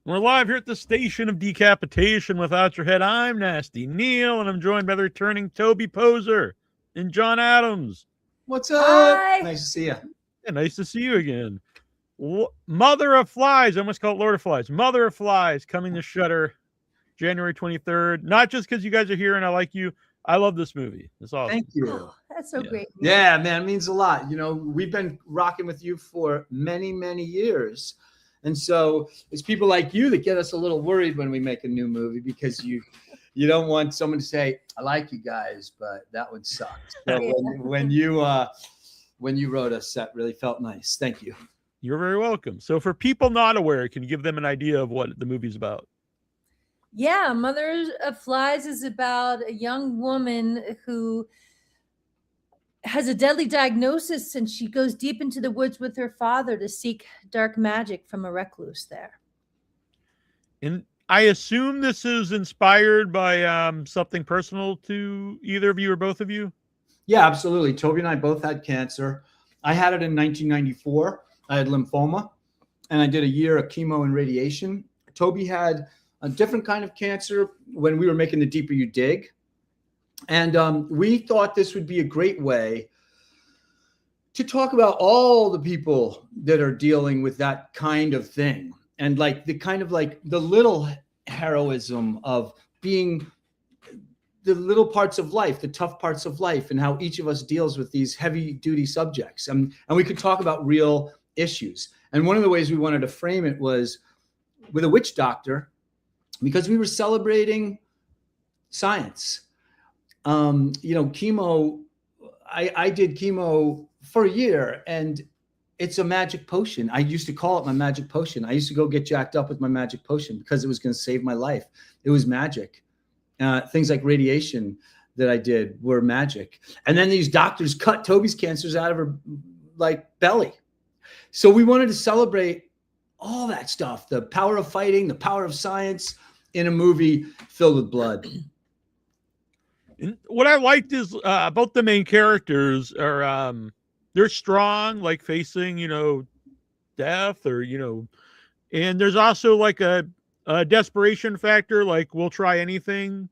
We're live here at the station of decapitation without your head. I'm Nasty Neal, and I'm joined by the returning Toby Poser and John Adams. What's up? Hi. Nice to see you. Yeah, nice to see you again. Mother of Flies, I almost call it Lord of Flies. Mother of Flies coming to Shudder January 23rd. Not just because you guys are here and I like you. I love this movie. It's awesome. Thank you. Oh, that's so great. Yeah, man, it means a lot. You know, we've been rocking with you for many, many years. And so it's people like you that get us a little worried when we make a new movie because you don't want someone to say, I like you guys, but that one sucked. So when you wrote us, that really felt nice. Thank you. You're very welcome. So for people not aware, can you give them an idea of what the movie's about? Yeah, Mother of Flies is about a young woman who has a deadly diagnosis, and she goes deep into the woods with her father to seek dark magic from a recluse there. And I assume this is inspired by something personal to either of you or both of you? Yeah, absolutely. Toby and I both had cancer. I had it in 1994. I had lymphoma, and I did a year of chemo and radiation. Toby had a different kind of cancer when we were making The Deeper You Dig. And we thought this would be a great way to talk about all the people that are dealing with that kind of thing. And like the little heroism of being the little parts of life, the tough parts of life, and how each of us deals with these heavy duty subjects. And we could talk about real issues. And one of the ways we wanted to frame it was with a witch doctor, because we were celebrating science. Chemo, I did chemo for a year, and it's a magic potion. I used to call it my magic potion. I used to go get jacked up with my magic potion because it was going to save my life. It was magic. Things like radiation that I did were magic. And then these doctors cut Toby's cancers out of her belly. So we wanted to celebrate all that stuff, the power of fighting, the power of science in a movie filled with blood. And what I liked is both the main characters are they're strong, like facing death or and there's also like a desperation factor, like we'll try anything,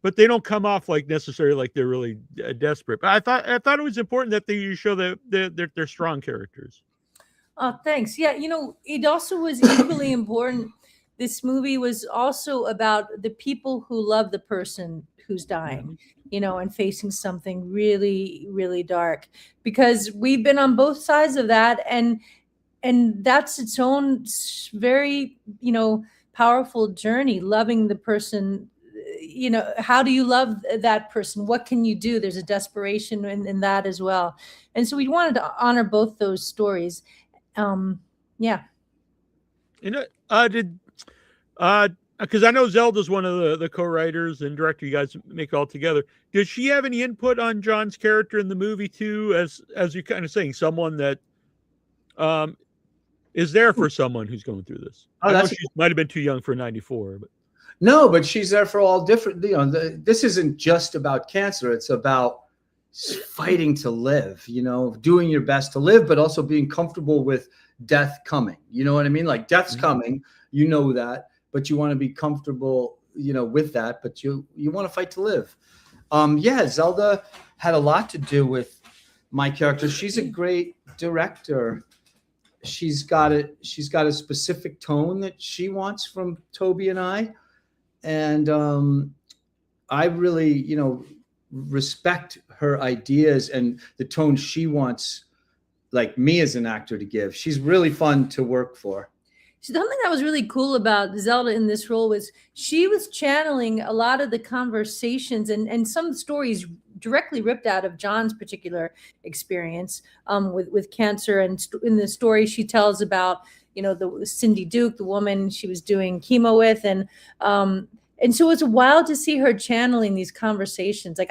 but they don't come off like necessarily like they're really desperate. But I thought it was important that they show that they're strong characters. Oh, thanks. Yeah, it also was equally important. This movie was also about the people who love the person who's dying, and facing something really, really dark, because we've been on both sides of that. And that's its own very, powerful journey, loving the person. How do you love that person? What can you do? There's a desperation in that as well. And so we wanted to honor both those stories. Yeah. Because I know Zelda's one of the co-writers and director. You guys make all together. Does she have any input on John's character in the movie too? As you're kind of saying, someone that is there for someone who's going through this. I know she might have been too young for 94, but no, but she's there for all different. This isn't just about cancer. It's about fighting to live. Doing your best to live, but also being comfortable with death coming. You know what I mean? Like death's coming. You know that. But you want to be comfortable, with that, but you want to fight to live. Zelda had a lot to do with my character. She's a great director. She's got a specific tone that she wants from Toby and I. And I really, respect her ideas and the tone she wants, like me as an actor, to give. She's really fun to work for. Something that was really cool about Zelda in this role was she was channeling a lot of the conversations and some stories directly ripped out of John's particular experience with cancer. And in the story, she tells about, the Cindy Duke, the woman she was doing chemo with. And so it's wild to see her channeling these conversations. Like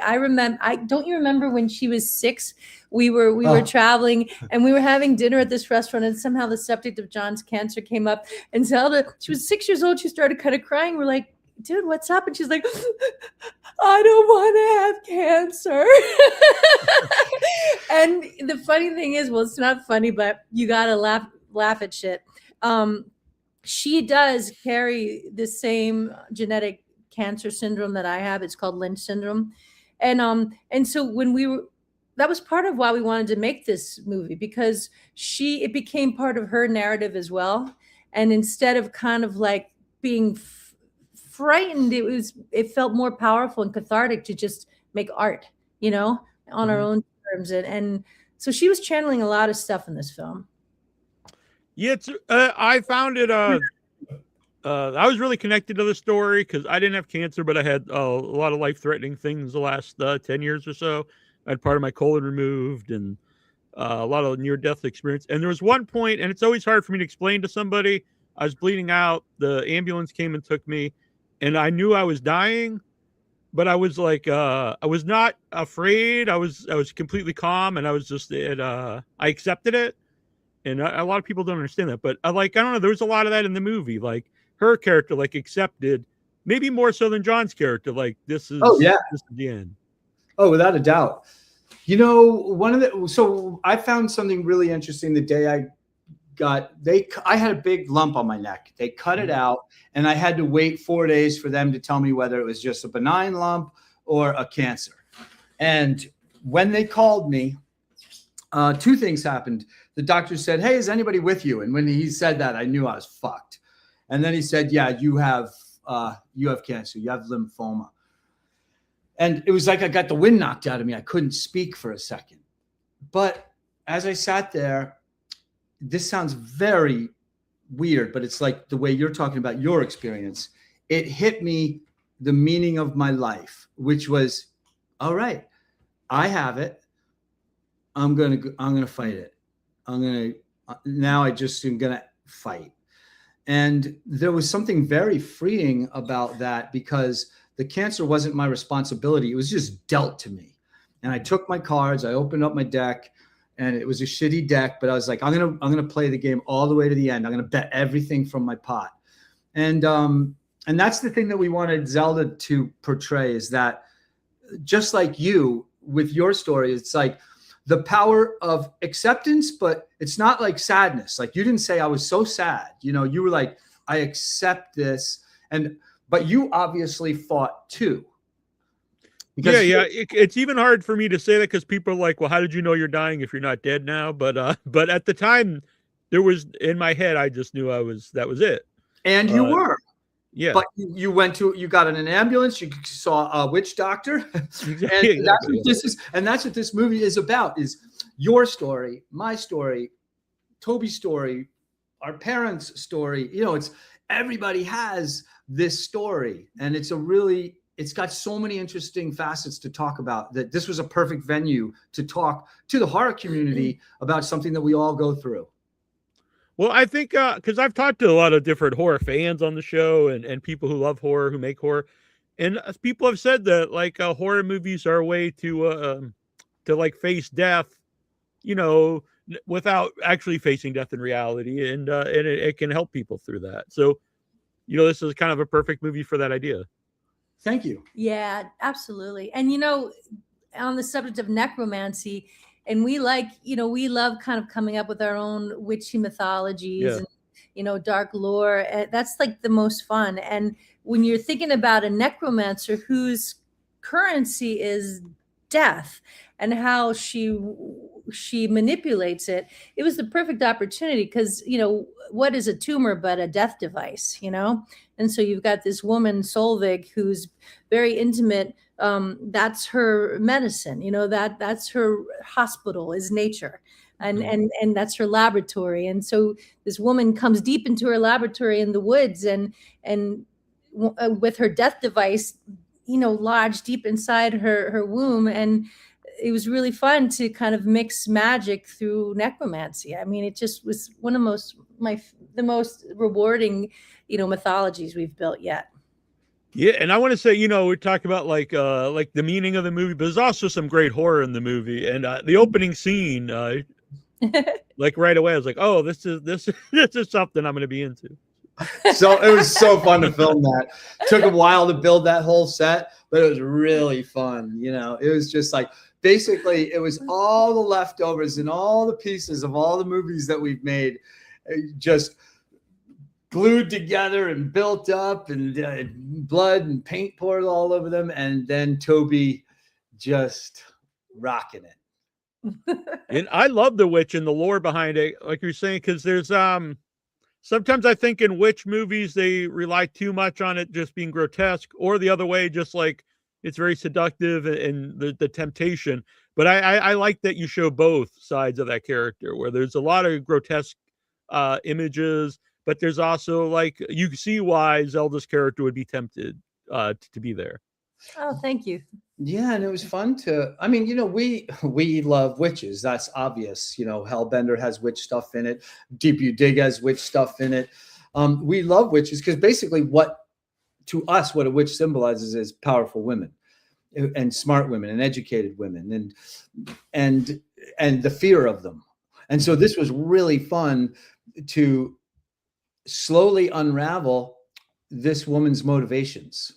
don't you remember when she was 6, we were traveling and we were having dinner at this restaurant, and somehow the subject of John's cancer came up, and Zelda, she was 6 years old. She started kind of crying. We're like, dude, what's up? And she's like, I don't want to have cancer. And the funny thing is, well, it's not funny, but you got to laugh at shit. she does carry the same genetic cancer syndrome that I have. It's called Lynch syndrome. And so when we were, that was part of why we wanted to make this movie, because it became part of her narrative as well. And instead of kind of like being frightened, it felt more powerful and cathartic to just make art, on our own terms. And so she was channeling a lot of stuff in this film. Yeah, I found it. I was really connected to the story because I didn't have cancer, but I had a lot of life-threatening things the last 10 years or so. I had part of my colon removed and a lot of near-death experience. And there was one point, and it's always hard for me to explain to somebody. I was bleeding out. The ambulance came and took me, and I knew I was dying, but I was like, I was not afraid. I was completely calm, and I was just, I accepted it. And a lot of people don't understand that, but I don't know. There was a lot of that in the movie. Like her character, like accepted, maybe more so than John's character. Like this is, this is the end. Oh, without a doubt. So I found something really interesting the day I had a big lump on my neck. They cut it out, and I had to wait 4 days for them to tell me whether it was just a benign lump or a cancer. And when they called me, two things happened. The doctor said, "Hey, is anybody with you?" And when he said that, I knew I was fucked. And then he said, "Yeah, you have cancer. You have lymphoma." And it was like I got the wind knocked out of me. I couldn't speak for a second. But as I sat there, this sounds very weird, but it's like the way you're talking about your experience. It hit me the meaning of my life, which was, all right, I have it. I'm gonna fight it. Now I just am gonna fight. And there was something very freeing about that, because the cancer wasn't my responsibility. It was just dealt to me. And I took my cards, I opened up my deck, and it was a shitty deck, but I was like, I'm gonna play the game all the way to the end. I'm gonna bet everything from my pot. And that's the thing that we wanted Zelda to portray, is that just like you with your story, it's like the power of acceptance, but it's not like sadness. Like you didn't say I was so sad. You were like, I accept this. But you obviously fought too. It's even hard for me to say that because people are like, well, how did you know you're dying if you're not dead now? But at the time, there was, in my head, I just knew that was it. And you were. Yeah. But you got in an ambulance, you saw a witch doctor. Exactly. And that's what this movie is about, is your story, my story, Toby's story, our parents' story. It's everybody has this story, and it's got so many interesting facets to talk about, that this was a perfect venue to talk to the horror community about something that we all go through. Well, I think because I've talked to a lot of different horror fans on the show and people who love horror, who make horror, and people have said that like horror movies are a way to like face death, without actually facing death in reality, and it can help people through that. So, this is kind of a perfect movie for that idea. Thank you. Yeah, absolutely. And on the subject of necromancy, and we love kind of coming up with our own witchy mythologies and, dark lore. And that's like the most fun. And when you're thinking about a necromancer whose currency is death and how she manipulates it, it was the perfect opportunity, because, what is a tumor but a death device, And so you've got this woman, Solvig, who's very intimate. That's her medicine, that's her hospital, is nature. And that's her laboratory. And so this woman comes deep into her laboratory in the woods, and with her death device, lodged deep inside her womb. And it was really fun to kind of mix magic through necromancy. I mean, it just was one of the most rewarding, mythologies we've built yet. Yeah, and I want to say, we talk about like the meaning of the movie, but there's also some great horror in the movie. And the opening scene, like right away, I was like, oh, this is something I'm going to be into. So it was so fun to film that. Took a while to build that whole set, but it was really fun. It was just like, basically, it was all the leftovers and all the pieces of all the movies that we've made, just glued together and built up, and blood and paint poured all over them, and then Toby just rocking it. And I love the witch and the lore behind it, like you're saying, because there's sometimes I think in witch movies they rely too much on it just being grotesque, or the other way, just like it's very seductive and the temptation. But I like that you show both sides of that character, where there's a lot of grotesque images, but there's also like you see why Zelda's character would be tempted to be there. Oh, thank you. Yeah, and it was fun to. I mean, we love witches. That's obvious. Hellbender has witch stuff in it. Deep You Dig has witch stuff in it. We love witches because basically, what a witch symbolizes is powerful women, and smart women, and educated women, and the fear of them. And so this was really fun to slowly unravel this woman's motivations.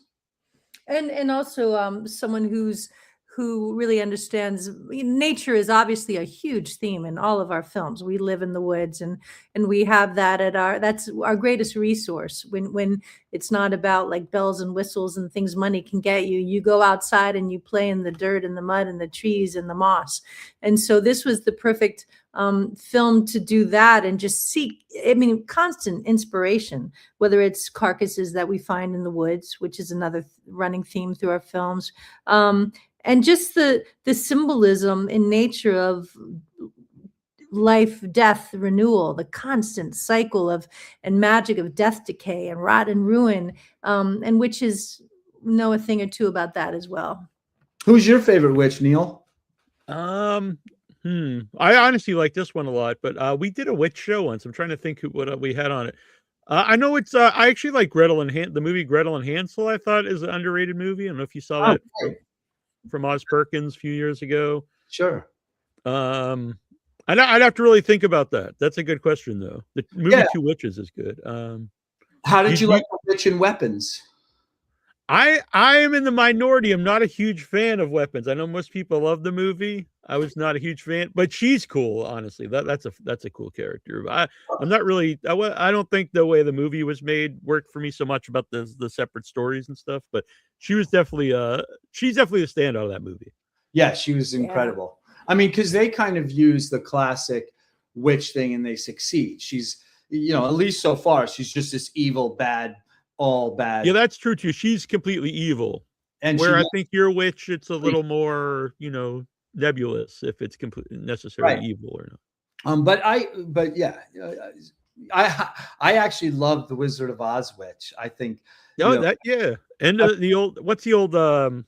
And also someone who really understands nature is obviously a huge theme in all of our films. We live in the woods, and we have that that's our greatest resource when it's not about like bells and whistles and things money can get you. You go outside and you play in the dirt and the mud and the trees and the moss. And so this was the perfect film to do that and just seek, constant inspiration, whether it's carcasses that we find in the woods, which is another running theme through our films, and just the symbolism in nature of life, death, renewal, the constant cycle of and magic of death, decay, and rot and ruin, and witches know a thing or two about that as well. Who's your favorite witch, Neal? I honestly like this one a lot, but we did a witch show once. I'm trying to think what we had on it. I know it's. I actually like the movie Gretel and Hansel. I thought is an underrated movie. I don't know if you saw that from Oz Perkins a few years ago. Sure. I'd have to really think about that. That's a good question, though. The movie Two Witches is good. How did you like the Witch and Weapons? I am in the minority. I'm not a huge fan of Weapons. I know most people love the movie. I was not a huge fan, but she's cool. Honestly, that's a cool character. I'm not really. I don't think the way the movie was made worked for me so much about the separate stories and stuff. But she's definitely a standout of that movie. Yeah, she was incredible. I mean, because they kind of use the classic witch thing and they succeed. She's, at least so far, she's just this evil, bad, all bad. Yeah, that's true too. She's completely evil. And I think your witch, it's a little more, nebulous if it's completely necessarily evil or not. I actually love the Wizard of Oz witch. I think. And the old, what's the old, the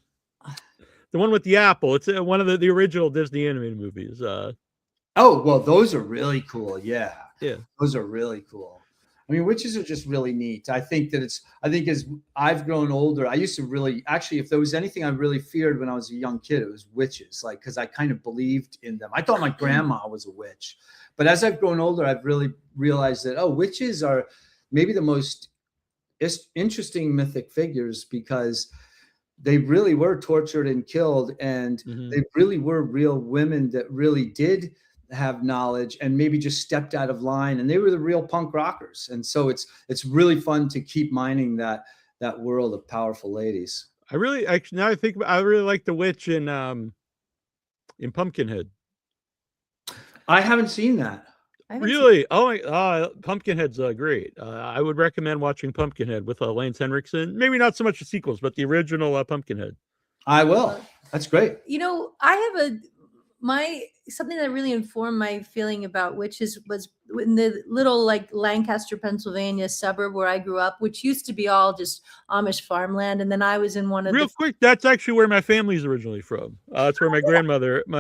one with the apple? It's one of the original Disney animated movies. Oh, well, those are really cool. Yeah. Yeah. Those are really cool. I mean, witches are just really neat. I think as I've grown older, I used to really, actually, if there was anything I really feared when I was a young kid, it was witches, because I kind of believed in them. I thought my grandma was a witch. But as I've grown older, I've really realized that, witches are maybe the most interesting mythic figures because they really were tortured and killed. And they really were real women that really did have knowledge and maybe just stepped out of line, and they were the real punk rockers. And so it's really fun to keep mining that world of powerful ladies. I really like the witch in Pumpkinhead. I haven't seen that. Really? Pumpkinhead's great. I would recommend watching Pumpkinhead with Lance Henriksen. Maybe not so much the sequels, but the original Pumpkinhead. I will. That's great. I have something that really informed my feeling about witches was in the little Lancaster, Pennsylvania suburb where I grew up, which used to be all just Amish farmland. And then I was in one of quick. That's actually where my family's originally from. That's where my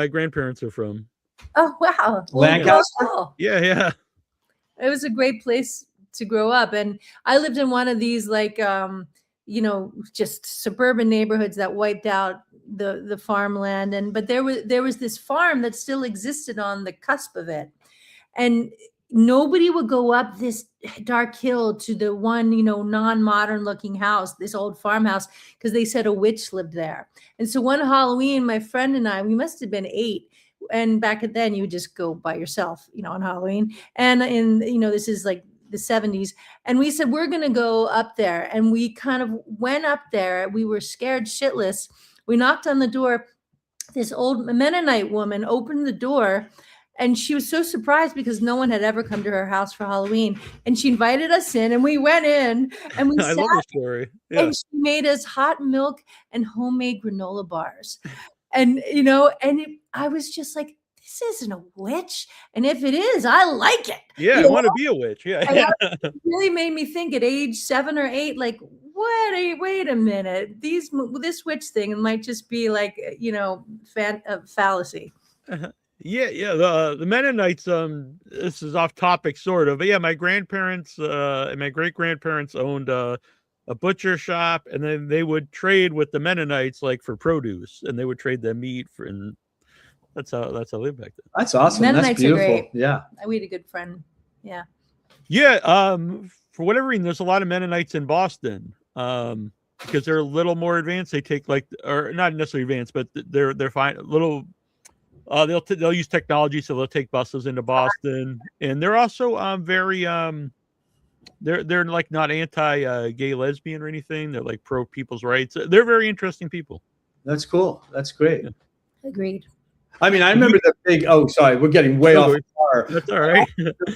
grandparents are from. Oh, wow. Lancaster? Yeah. It was a great place to grow up. And I lived in one of these just suburban neighborhoods that wiped out the farmland. But there was this farm that still existed on the cusp of it. And nobody would go up this dark hill to the one, non-modern looking house, this old farmhouse, because they said a witch lived there. And so one Halloween, my friend and I, we must have been 8. And back then you would just go by yourself, on Halloween. And this is the 70s. And we said, we're going to go up there. And we kind of went up there. We were scared shitless. We knocked on the door. This old Mennonite woman opened the door, and she was so surprised because no one had ever come to her house for Halloween. And she invited us in, and we went in, and we I love the story. Yeah. and she made us hot milk and homemade granola bars. And, you know, I was just like, this isn't a witch. And if it is, I like it. Yeah, You I know? want to be a witch. Yeah. It really made me think at age 7 or 8, like, wait a minute. This witch thing might just be like, you know, fallacy. Yeah. The Mennonites. This is off topic, sort of. But yeah, my grandparents and my great grandparents owned a butcher shop, and then they would trade with the Mennonites, like for produce, and they would trade them meat for. And that's how they lived back then. That's awesome. Mennonites That's beautiful. are great. Yeah. We had a good friend. Yeah. Yeah. For whatever reason, there's a lot of Mennonites in Boston. Because they're a little more advanced. They take or not necessarily advanced, but they're fine. Little. They'll use technology, so they'll take buses into Boston, and they're also very they're like not anti-gay lesbian or anything. They're like pro people's rights. They're very interesting people. That's cool. That's great. Yeah. Agreed. I mean, I remember the big. Oh, sorry, we're getting way off. That's all right.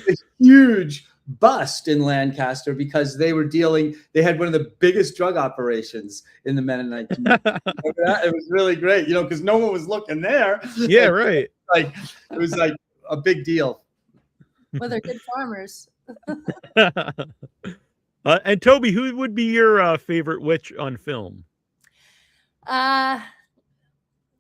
This huge bust in Lancaster because they had one of the biggest drug operations in the Mennonite community. Remember that? It was really great, you know, because no one was looking there. Yeah, right. Like it was like a big deal. Well, they're good farmers. And Toby, who would be your favorite witch on film?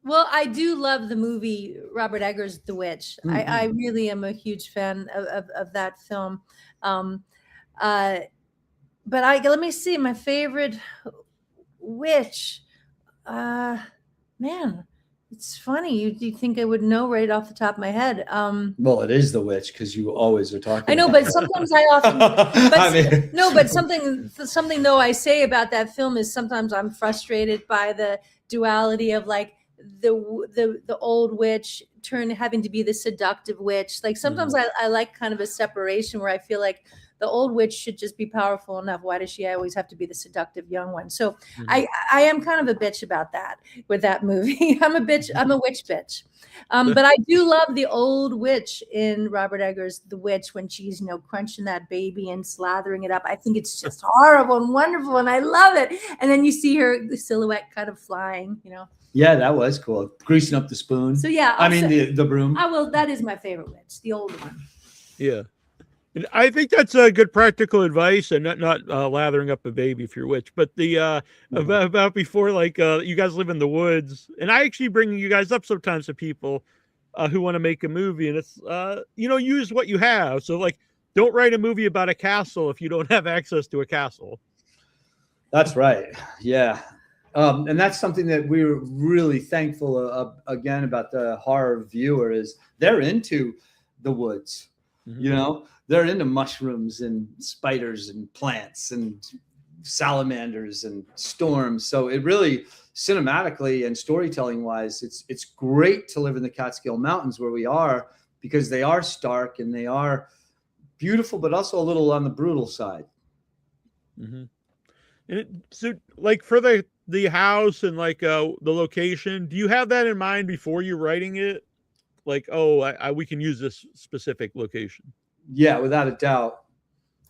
Well, I do love the movie Robert Eggers' The Witch. Mm-hmm. I really am a huge fan of that film. But let me see, my favorite witch. Man, it's funny. You think I would know right off the top of my head. Well, it is the witch because you always are talking. I know, about but sometimes I often. But something though I say about that film is sometimes I'm frustrated by the duality of like the old witch having to be the seductive witch. Like sometimes I like kind of a separation where I feel like the old witch should just be powerful enough. Why does she always have to be the seductive young one? So I am kind of a bitch about that with that movie. I'm a witch bitch. But I do love the old witch in Robert Eggers' The Witch when she's, you know, crunching that baby and slathering it up. I think it's just horrible and wonderful, and I love it. And then you see the silhouette kind of flying, you know. Yeah, that was cool. Greasing up the spoon. So yeah, the broom. That is my favorite witch, the old one. Yeah. And I think that's a good practical advice, and not lathering up a baby if you're a witch. But the about before, like you guys live in the woods, and I actually bring you guys up sometimes to people who want to make a movie, and it's use what you have. So like, don't write a movie about a castle if you don't have access to a castle. That's right. Yeah. And that's something that we're really thankful again about the horror viewer is they're into the woods. Mm-hmm. You know, they're into mushrooms and spiders and plants and salamanders and storms. So it really, cinematically and storytelling wise, it's great to live in the Catskill Mountains where we are, because they are stark and they are beautiful, but also a little on the brutal side. Mm-hmm. So like for the house and like the location, do you have that in mind before you're writing it? Like, we can use this specific location. Yeah, without a doubt.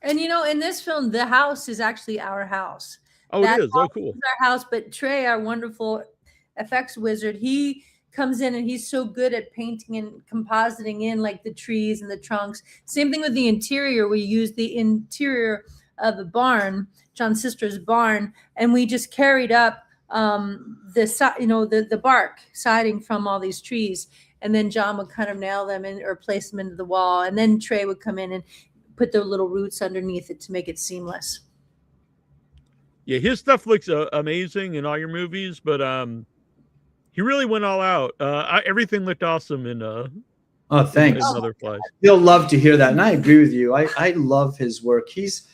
And in this film, the house is actually our house. Oh, it is. Oh, cool. Is our house, but Trey, our wonderful effects wizard, he comes in and he's so good at painting and compositing in like the trees and the trunks. Same thing with the interior. We use the interior of a barn, John's sister's barn, and we just carried up the bark siding from all these trees. And then John would kind of nail them in or place them into the wall. And then Trey would come in and put the little roots underneath it to make it seamless. Yeah, his stuff looks amazing in all your movies, but he really went all out. Everything looked awesome in thanks. In Motherflies. He'll love to hear that. And I agree with you. I love his work. He's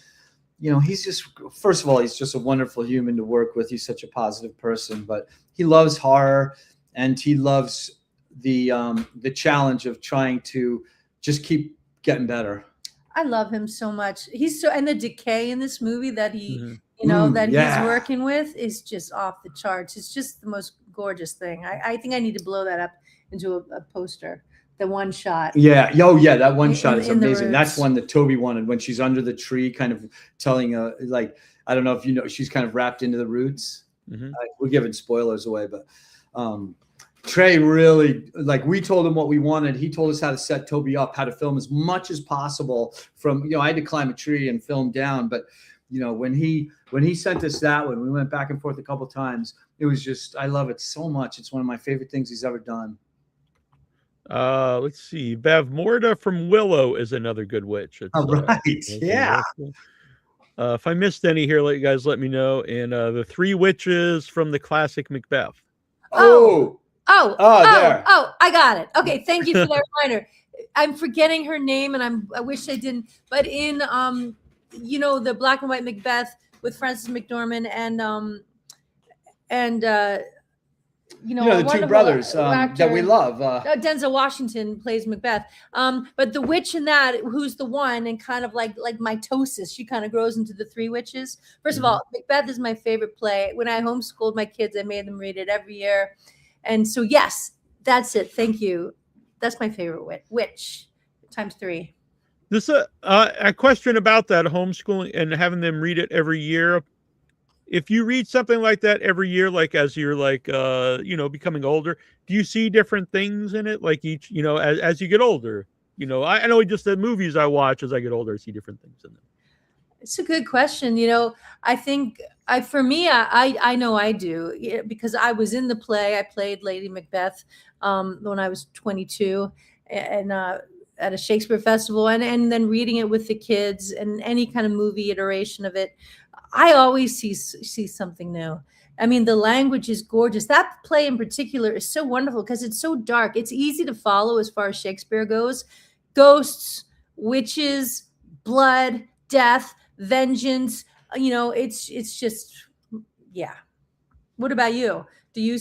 just, first of all, he's just a wonderful human to work with. He's such a positive person, but he loves horror and he loves the challenge of trying to just keep getting better. I love him so much. He's so, and the decay in this movie that he, Mhm. that yeah. he's working with is just off the charts. It's just the most gorgeous thing. I think I need to blow that up into a poster. The one shot. Yeah. Oh, yeah. That one shot is in the amazing. That's roots. one that Toby wanted when she's under the tree, kind of telling, like, I don't know if you know, she's kind of wrapped into the roots. Mhm. We're giving spoilers away, but Trey really, like, we told him what we wanted. He told us how to set Toby up, how to film as much as possible from, I had to climb a tree and film down, but when he sent us that one, we went back and forth a couple of times. It was just, I love it so much. It's one of my favorite things he's ever done. Let's see. Bev Morda from Willow is another good witch. It's, All right. Yeah. If I missed any here, you guys let me know. And the three witches from the classic Macbeth. Oh, there. I got it. Okay, thank you for that reminder. I'm forgetting her name, and I wish I didn't. But in the black and white Macbeth with Frances McDormand and the two brothers that we love. Denzel Washington plays Macbeth. But the witch in that, who's the one, and kind of like mitosis, she kind of grows into the three witches. First of all, Macbeth is my favorite play. When I homeschooled my kids, I made them read it every year. And so, yes, that's it. Thank you. That's my favorite witch times 3. This a question about that homeschooling and having them read it every year. If you read something like that every year, like as you're becoming older, do you see different things in it? Like each, as you get older, I know just the movies I watch as I get older, I see different things in them. It's a good question. I think for me, I know I do, because I was in the play. I played Lady Macbeth when I was 22 and at a Shakespeare festival, and then reading it with the kids and any kind of movie iteration of it. I always see something new. I mean, the language is gorgeous. That play in particular is so wonderful because it's so dark. It's easy to follow as far as Shakespeare goes. Ghosts, witches, blood, death, vengeance. It's just, yeah. What about you? Do you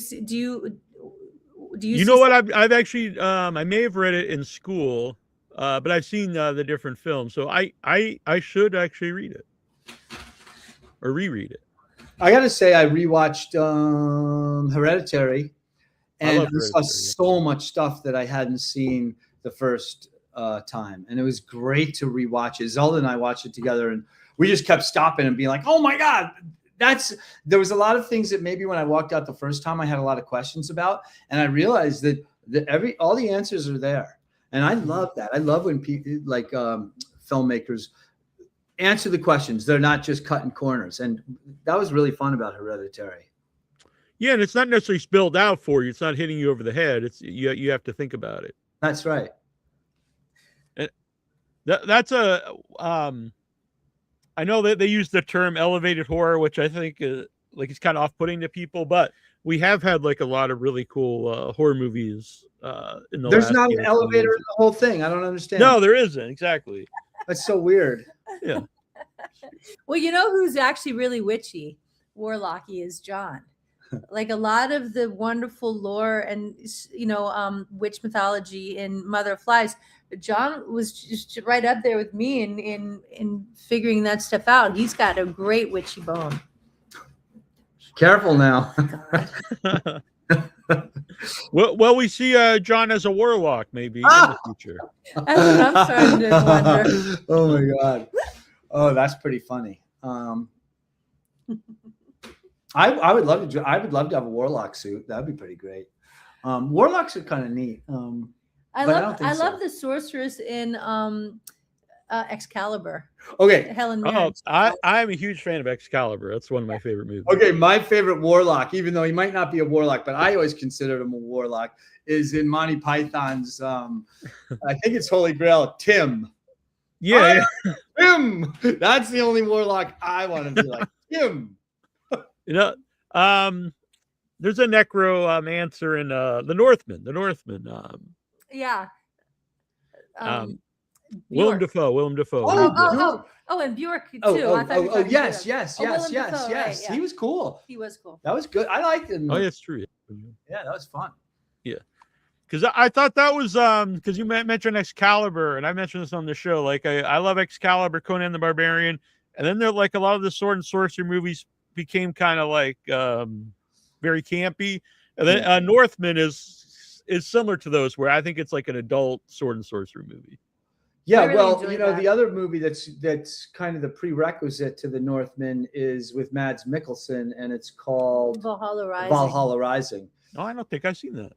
You know what? I've actually I may have read it in school, but I've seen the different films, so I should actually read it. Or reread it. I gotta say, I rewatched Hereditary, and I saw so much stuff that I hadn't seen the first time, and it was great to rewatch it. Zelda and I watched it together, and we just kept stopping and being like, "Oh my god!" There was a lot of things that maybe when I walked out the first time, I had a lot of questions about, and I realized that all the answers are there, and I love that. I love when people like filmmakers answer the questions. They're not just cutting corners. And that was really fun about Hereditary. Yeah, and it's not necessarily spilled out for you. It's not hitting you over the head. It's you have to think about it. That's right. And that's I know that they use the term elevated horror, which I think is kind of off-putting to people, but we have had a lot of really cool horror movies in the There's not an elevator in the whole thing. I don't understand. No, there isn't. Exactly. That's so weird. Yeah. Well, who's actually really witchy, warlocky, is John. Like a lot of the wonderful lore and witch mythology in Mother of Flies, John was just right up there with me in figuring that stuff out. He's got a great witchy bone. Careful now. Well, we see John as a warlock maybe in the future. That's what I'm starting to wonder. Oh my god. Oh, that's pretty funny. I would love to. I would love to have a warlock suit. That'd be pretty great. Warlocks are kind of neat. I love the sorceress in Excalibur. Okay. Helen Mirren. I'm a huge fan of Excalibur. That's one of my favorite movies. Okay, my favorite warlock, even though he might not be a warlock, but I always considered him a warlock, is in Monty Python's I think it's Holy Grail, Tim. Yeah. Tim. That's the only warlock I want to be like. Tim. There's a necromancer in the Northman. Yeah. Willem Dafoe. Oh, and Bjork too. Yes. Right, yeah. He was cool. He was cool. That was good. I liked him. Oh, yeah, it's true. Yeah, that was fun. Yeah. Because I thought that was because you mentioned Excalibur, and I mentioned this on the show. Like I love Excalibur, Conan the Barbarian, and then they're like a lot of the sword and sorcery movies became kind of like very campy. And then Northman is similar to those, where I think it's like an adult sword and sorcery movie. Yeah, really well, enjoyed you know, that. the other movie that's kind of the prerequisite to the Northman is with Mads Mikkelsen, and it's called Valhalla Rising. Valhalla Rising. No, I don't think I've seen that.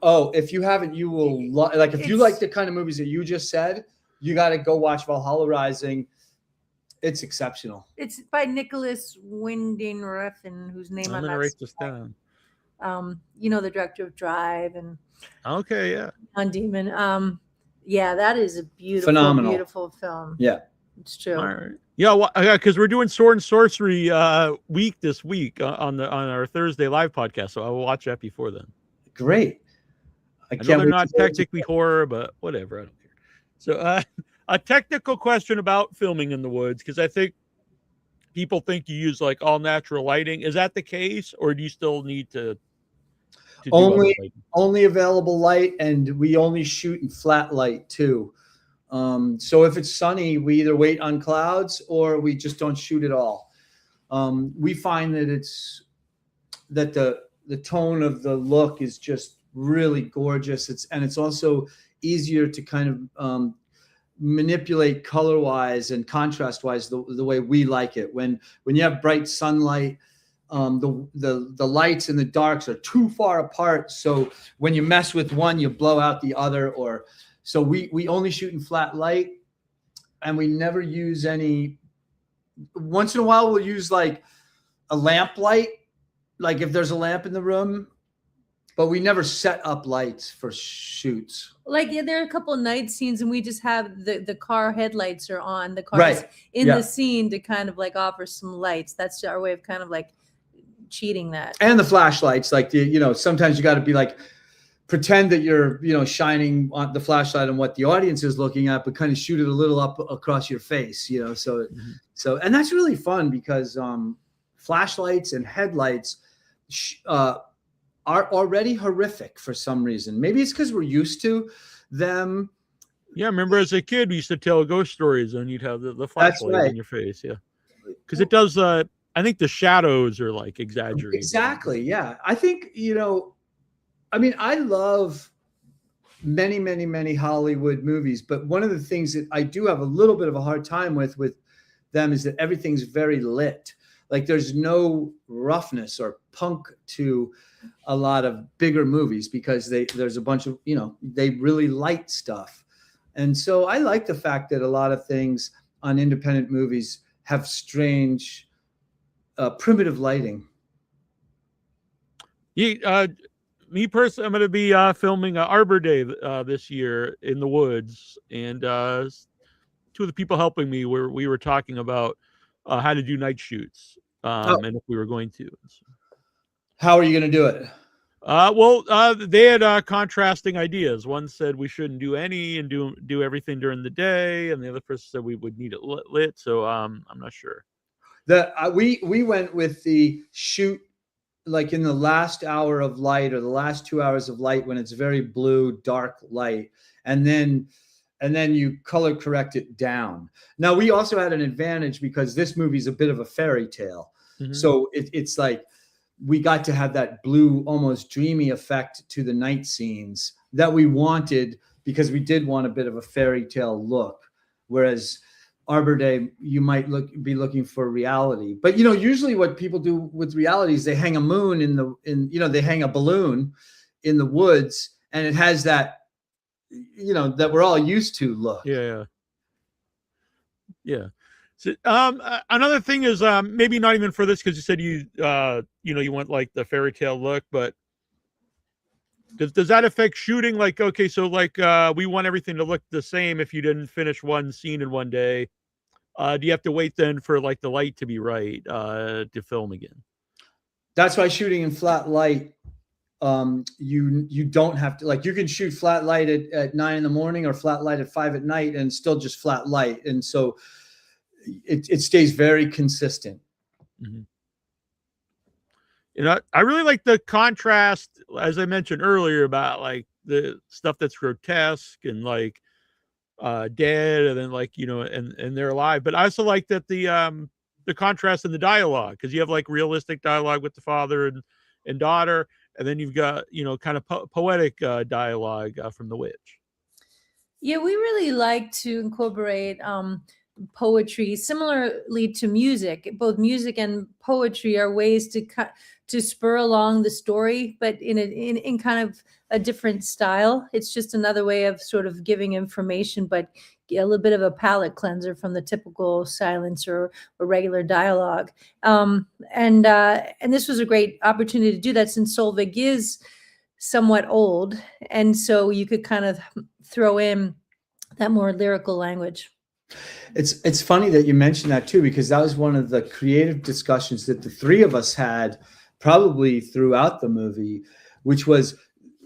Oh, if you haven't, you will like. If you It's- like the kind of movies that you just said, you got to go watch Valhalla Rising. It's exceptional. It's by Nicholas Winding Refn, whose name I'm I'm gonna not. write this down. You know, the director of Drive and Okay, yeah. On Demon. Yeah, that is a beautiful, Phenomenal. beautiful film. Yeah. It's true. All right. Yeah, well, because we're doing sword and sorcery week this week on our Thursday live podcast, so I will watch that before then. Great. I know they're not technically horror, but whatever. I don't care. So, a technical question about filming in the woods, because I think people think you use like all natural lighting. Is that the case, or do you still need to do other lighting? Only available light, and we only shoot in flat light too. So if it's sunny, we either wait on clouds or we just don't shoot at all. We find that the tone of the look is just really gorgeous. It's also easier to kind of manipulate color wise and contrast wise the way we like it. When you have bright sunlight, the lights and the darks are too far apart. So when you mess with one, you blow out the other. Or so we only shoot in flat light, and we never use any. Once in a while, we'll use like a lamp light, like if there's a lamp in the room, but we never set up lights for shoots. Like, yeah, there are a couple of night scenes, and we just have the car headlights are on. The cars in the scene to kind of like offer some lights. That's our way of kind of like cheating that. And the flashlights, like sometimes you got to be like pretend that you're shining on the flashlight on what the audience is looking at, but kind of shoot it a little up across your face. So and that's really fun because flashlights and headlights are already horrific for some reason. Maybe it's because we're used to them. Yeah, I remember as a kid we used to tell ghost stories, and you'd have the flashlight in your face. Yeah, because it does. I think the shadows are like exaggerated. Exactly. Yeah, I think I mean, I love many, many, many Hollywood movies, but one of the things that I do have a little bit of a hard time with them is that everything's very lit. Like there's no roughness or punk to a lot of bigger movies because there's a bunch of, they really light stuff. And so I like the fact that a lot of things on independent movies have strange, primitive lighting. Me personally, I'm going to be filming Arbor Day this year in the woods, and two of the people helping me we were talking about how to do night shoots, and if we were going to. How are you going to do it? They had contrasting ideas. One said we shouldn't do any and do everything during the day, and the other person said we would need it lit. So I'm not sure. We went with the shoot like in the last hour of light or the last 2 hours of light when it's very blue, dark light, and then you color correct it down. Now we also had an advantage because this movie's a bit of a fairy tale. Mm-hmm. So it's like we got to have that blue, almost dreamy effect to the night scenes that we wanted because we did want a bit of a fairy tale look. Whereas Arbor Day, you might be looking for reality, but usually what people do with reality is they hang a moon they hang a balloon in the woods, and it has that, that we're all used to look. Yeah. So, another thing is maybe not even for this because you said you want like the fairy tale look, but does that affect shooting? Like, okay, so like we want everything to look the same if you didn't finish one scene in one day. Do you have to wait then for like the light to be right to film again? That's why shooting in flat light, you don't have to, like, you can shoot flat light at 9 a.m. or flat light at 5 p.m. and still just flat light. And so it stays very consistent. Mm-hmm. I really like the contrast, as I mentioned earlier, about like the stuff that's grotesque and like dead, and then like and they're alive. But I also like that the contrast in the dialogue, because you have like realistic dialogue with the father and daughter, and then you've got kind of poetic dialogue from the witch. Yeah, we really like to incorporate poetry similarly to music. Both music and poetry are ways to spur along the story, but in kind of a different style. It's just another way of sort of giving information, but a little bit of a palate cleanser from the typical silence or regular dialogue. And this was a great opportunity to do that, since Solvig is somewhat old, and so you could kind of throw in that more lyrical language. It's funny that you mentioned that too, because that was one of the creative discussions that the three of us had probably throughout the movie, which was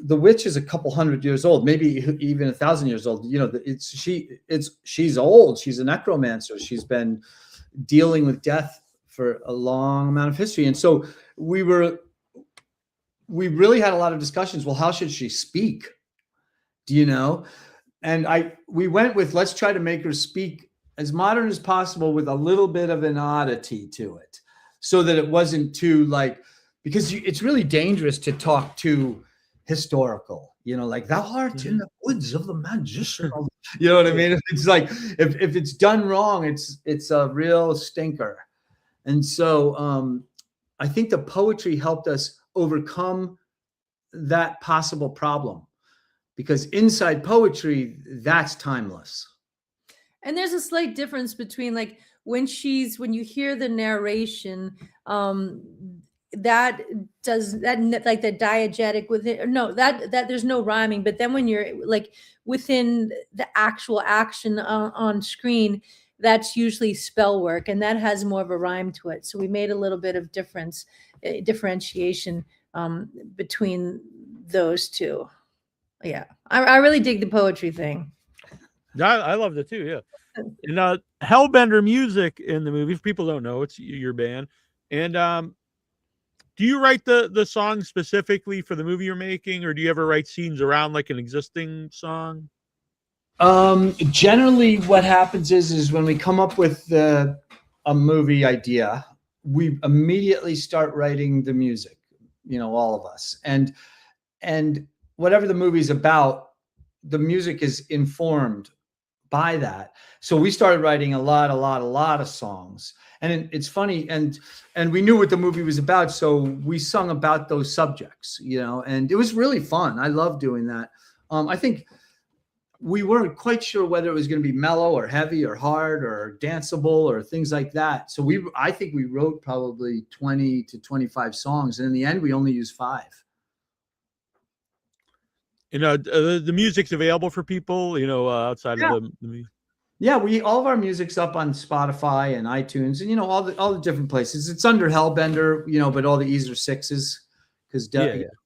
the witch is a couple hundred years old, maybe even 1,000 years old. She's old. She's a necromancer. She's been dealing with death for a long amount of history. And so we really had a lot of discussions. Well, how should she speak? And we went with, let's try to make her speak as modern as possible with a little bit of an oddity to it, so that it wasn't too because it's really dangerous to talk too historical, like thou art in the woods of the magician. You know what I mean? It's like, if it's done wrong, it's a real stinker. And so I think the poetry helped us overcome that possible problem, because inside poetry, that's timeless. And there's a slight difference between like when you hear the narration, that does that, like the diegetic with it, no, that there's no rhyming. But then when you're like within the actual action on screen, that's usually spell work, and that has more of a rhyme to it. So we made a little bit of differentiation between those two. Yeah, I really dig the poetry thing. I loved it too. Yeah. And Hellbender music in the movie, if people don't know, it's your band. And do you write the song specifically for the movie you're making, or do you ever write scenes around like an existing song? Generally what happens is when we come up with a movie idea, we immediately start writing the music, all of us. And whatever the movie's about, the music is informed by that. So we started writing a lot of songs. And it's funny, and we knew what the movie was about, so we sung about those subjects, and it was really fun. I love doing that. I think we weren't quite sure whether it was going to be mellow or heavy or hard or danceable or things like that. So I think we wrote probably 20 to 25 songs, and in the end, we only used 5. The music's available for people, outside of the music. Yeah, all of our music's up on Spotify and iTunes, and all the different places. It's under Hellbender, but all the E's are 6s because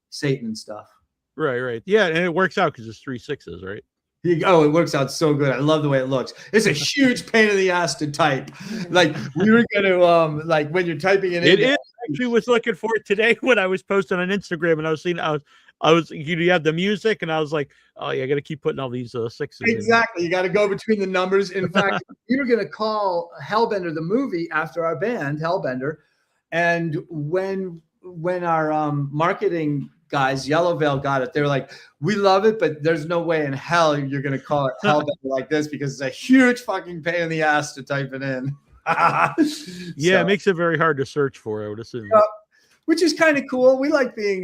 Satan and stuff. Right. Yeah, and it works out because it's 3 6s, right? It works out so good. I love the way it looks. It's a huge pain in the ass to type. Like we were gonna when you're typing it in. It is. I actually was looking for it today when I was posting on Instagram, and I was seeing you have the music, and I was like, oh yeah, I got to keep putting all these 6s. Exactly. You got to go between the numbers. In fact, we were going to call Hellbender the movie after our band, Hellbender. And when our marketing guys, Yellow Veil, got it, they were like, we love it, but there's no way in hell you're going to call it Hellbender like this, because it's a huge fucking pain in the ass to type it in. Yeah, it makes it very hard to search for, I would assume. Which is kind of cool. We like being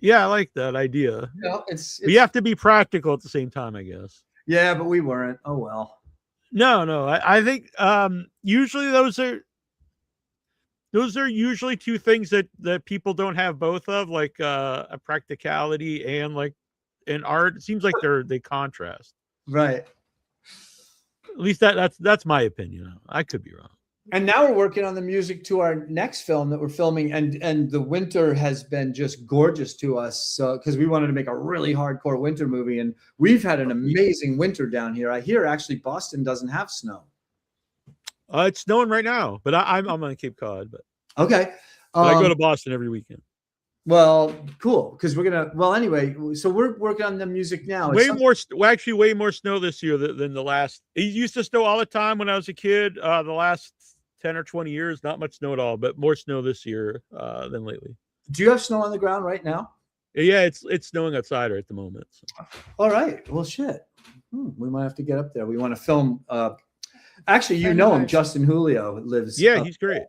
Yeah, I like that idea. It's you have to be practical at the same time, I guess. Yeah, but we weren't. Oh well. No. I think usually those are usually two things that people don't have both of, like a practicality and like an art. It seems like they contrast. Right. At least that's my opinion. I could be wrong. And now we're working on the music to our next film that we're filming, and the winter has been just gorgeous to us. So because we wanted to make a really hardcore winter movie, and we've had an amazing winter down here. I hear actually Boston doesn't have snow. It's snowing right now, but I'm on Cape Cod. But okay, but I go to Boston every weekend. Well, cool, because we're gonna. Well, anyway, so we're working on the music now. It's Way more, actually, way more snow this year than the last. It used to snow all the time when I was a kid. The last 10 or 20 years, not much snow at all, but more snow this year than lately. Do you have snow on the ground right now? Yeah, it's snowing outside at the moment. So. All right. Well, shit. We might have to get up there. We want to film. Actually, you know him, Justin Julio lives. Yeah, he's great.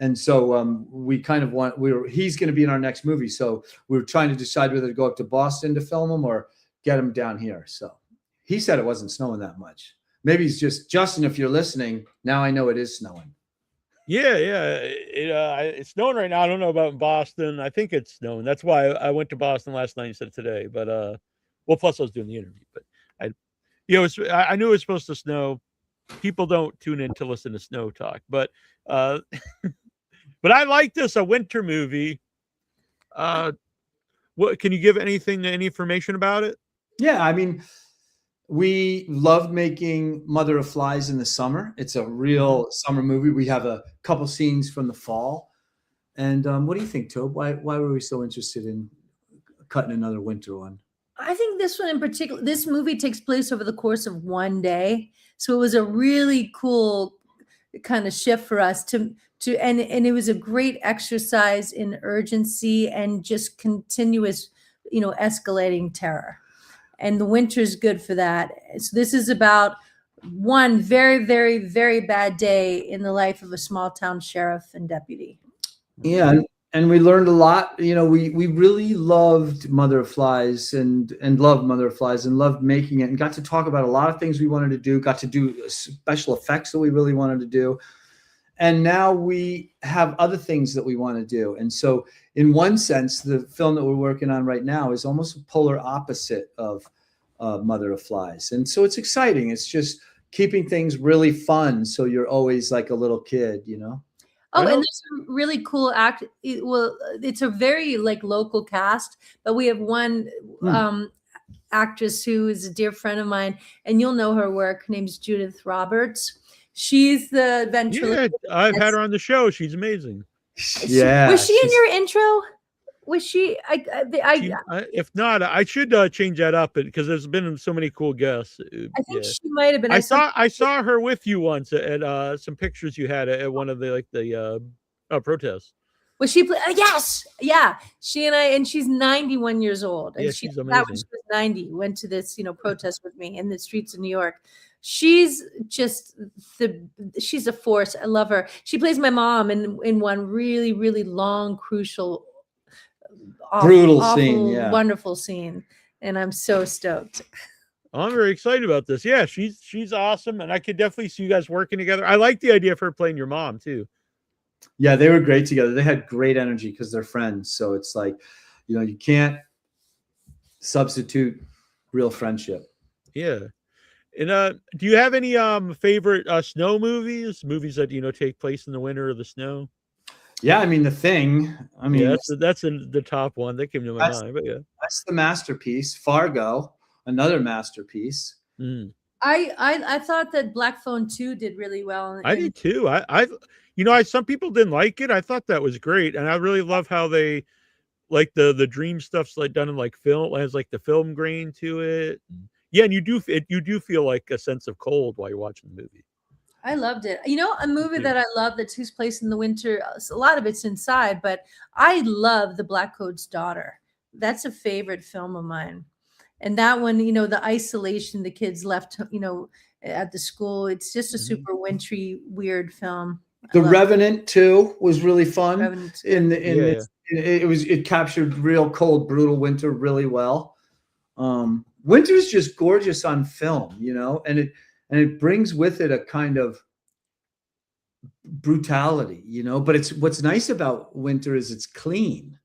And so we kind of want. He's going to be in our next movie. So we were trying to decide whether to go up to Boston to film him or get him down here. So he said it wasn't snowing that much. Maybe he's just Justin. If you're listening, now I know it is snowing. Yeah. It's snowing right now. I don't know about in Boston. I think it's snowing. That's why I went to Boston last night instead of today. But well, plus I was doing the interview. But I knew it was supposed to snow. People don't tune in to listen to snow talk, but but I like this, a winter movie. What can you give any information about it? Yeah, I mean, we love making Mother of Flies in the summer. It's a real summer movie. We have a couple scenes from the fall. And what do you think, Tobe? Why were we so interested in cutting another winter one? I think this one in particular, this movie takes place over the course of one day. So it was a really cool kind of shift for us and it was a great exercise in urgency and just continuous, escalating terror. And the winter's good for that. So this is about one very, very, very bad day in the life of a small town sheriff and deputy. Yeah, and we learned a lot. We really loved Mother of Flies and loved Mother of Flies and loved making it and got to talk about a lot of things we wanted to do, got to do special effects that we really wanted to do. And now we have other things that we want to do. And so in one sense, the film that we're working on right now is almost a polar opposite of Mother of Flies. And so it's exciting. It's just keeping things really fun. So you're always like a little kid, Oh, and there's a really cool it's a very local cast, but we have one actress who is a dear friend of mine, and you'll know her work. Her name's Judith Roberts. She's the ventriloquist. Yeah, I've had her on the show. She's amazing. Yeah. Was she in your intro? Was she? If not, I should change that up because there's been so many cool guests. I think she might have been. I saw her with you once at some pictures you had at one of the protests. Was she? Yes, yeah. She and she's 91 years old. And she's amazing. That was 90. Went to this protest with me in the streets of New York. She's just she's a force. I love her. She plays my mom in one really, really long, crucial. Brutal scene, yeah. Wonderful scene, and I'm so stoked. I'm very excited about this. Yeah, she's awesome, and I could definitely see you guys working together. I like the idea of her playing your mom too. Yeah, they were great together. They had great energy because they're friends. So it's like, you can't substitute real friendship. Yeah. And do you have any favorite snow movies that take place in the winter or the snow? Yeah, I mean, The Thing. I mean, yeah, that's the top one that came to my mind. But yeah, that's the masterpiece. Fargo, another masterpiece. I thought that Black Phone 2 did really well. I did too. Some people didn't like it. I thought that was great, and I really love how they the dream stuff's done in film. It has the film grain to it. Yeah, and you do feel like a sense of cold while you're watching the movie. I loved it. A movie that I love that takes place in the winter. A lot of it's inside, but I love The Black Coat's Daughter. That's a favorite film of mine. And that one, the isolation, the kids left, at the school. It's just a super wintry, weird film. The Revenant too was really fun. It captured real cold, brutal winter really well. Winter's just gorgeous on film, and it brings with it a kind of brutality, but what's nice about winter is it's clean,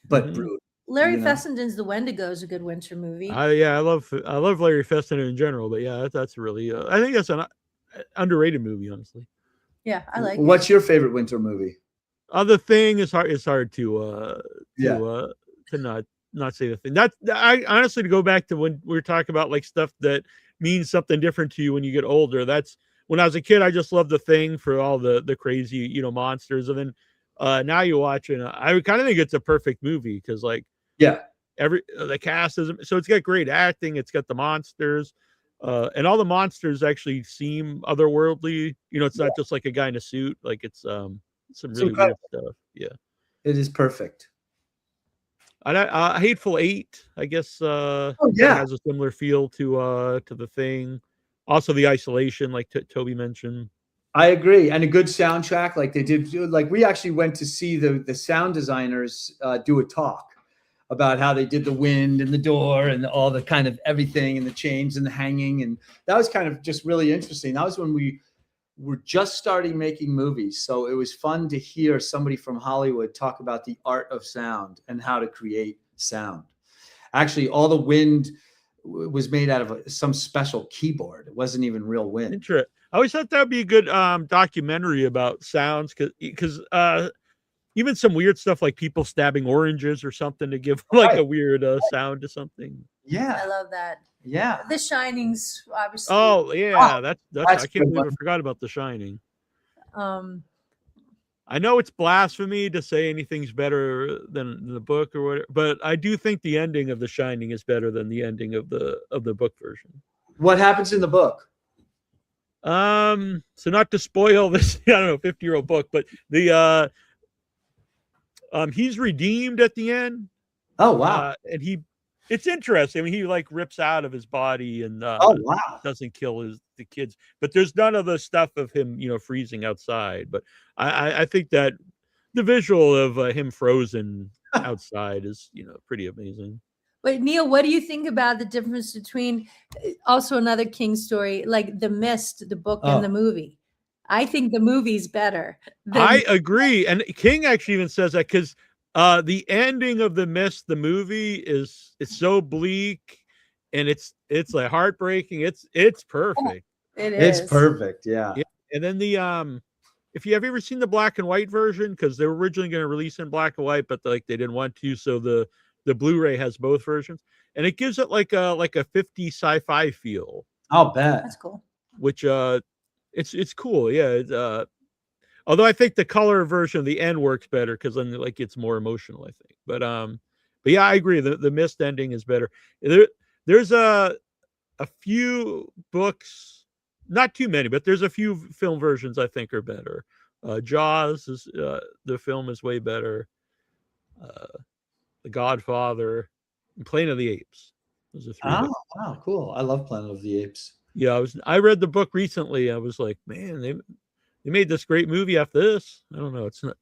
but brutal. Larry Fessenden's The Wendigo is a good winter movie. I love Larry Fessenden in general, but yeah, that's really I think that's an underrated movie, honestly. Yeah, I like. What's your favorite winter movie? The Thing is hard. It's hard to not say The Thing. I honestly, to go back to when we were talking about stuff that means something different to you when you get older. That's when I was a kid, I just loved The Thing for all the crazy, monsters. And then now you watch it, I would kind of think it's a perfect movie because like Yeah. the cast is so it's got great acting, it's got the monsters, and all the monsters actually seem otherworldly. It's not just like a guy in a suit, like it's some really weird stuff. Yeah, it is perfect. Hateful Eight, I guess, yeah, has a similar feel to the Thing. Also, the isolation, like Toby mentioned. I agree, and a good soundtrack. Like they did, like we actually went to see the sound designers do a talk about how they did the wind and the door and all the kind of everything and the chains and the hanging, and that was kind of just really interesting. That was when we were just starting making movies, so it was fun to hear somebody from Hollywood talk about the art of sound and how to create sound. Actually, all the wind was made out of some special keyboard. It wasn't even real wind. Interesting. I always thought that would be a good documentary about sounds, because even some weird stuff like people stabbing oranges or something to give like a weird sound to something. Yeah, I love that. Yeah, The Shining's obviously. Oh yeah, that's I can't believe one. I forgot about The Shining. I know it's blasphemy to say anything's better than the book or whatever, but I do think the ending of The Shining is better than the ending of the book version. What happens in the book? So not to spoil this, 50-year-old book, but the he's redeemed at the end. Oh wow! And it's interesting. I mean, he like rips out of his body and doesn't kill the kids, but there's none of the stuff of him, freezing outside. But I think that the visual of him frozen outside is, pretty amazing. But Neal, what do you think about the difference between also another King story, like The Mist, the book and the movie? I think the movie's better. I agree. And King actually even says that because the ending of The Mist, the movie, it's so bleak and it's like heartbreaking. It's perfect. It is. It's perfect. Yeah. And then if you have ever seen the black and white version, because they were originally going to release in black and white, but like they didn't want to, so the Blu-ray has both versions, and it gives it like a 50 sci-fi feel. I'll bet. That's cool. Which it's cool. Yeah. Although I think the color version of the end works better because then like it's more emotional, I think. But yeah, I agree. The Mist ending is better. There's a few books, not too many, but there's a few film versions I think are better. Jaws is the film is way better. The Godfather, and Planet of the Apes. Those are three. Oh, wow, cool! I love Planet of the Apes. Yeah, I read the book recently. I was like, man, they made this great movie after this. I don't know. It's not.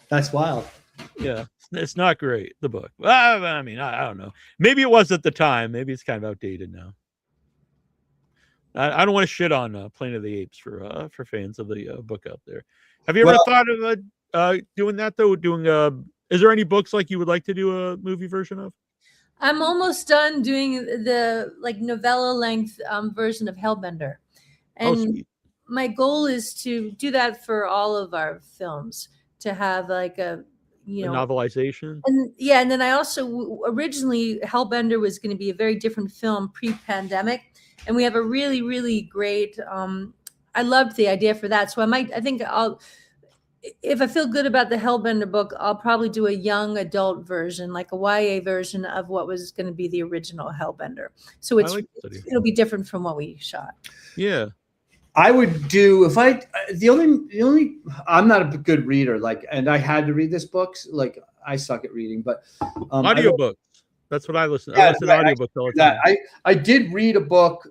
That's wild. Yeah, it's not great. The book. I mean, I don't know. Maybe it was at the time. Maybe it's kind of outdated now. I don't want to shit on Planet of the Apes for fans of the book out there. Have you ever thought of doing that though? Is there any books like you would like to do a movie version of? I'm almost done doing the like novella length version of Hellbender, and my goal is to do that for all of our films, to have like a novelization. And then I also originally Hellbender was going to be a very different film pre-pandemic, and we have a really, really great. I loved the idea for that, so I think I'll. If I feel good about the Hellbender book, I'll probably do a young adult version, like a YA version of what was going to be the original Hellbender. So it'll be different from what we shot. Yeah. I would do the only I'm not a good reader, and I had to read this book. Like I suck at reading, but audiobooks. That's what I listen to. I listen to audiobooks all the time. I did read a book,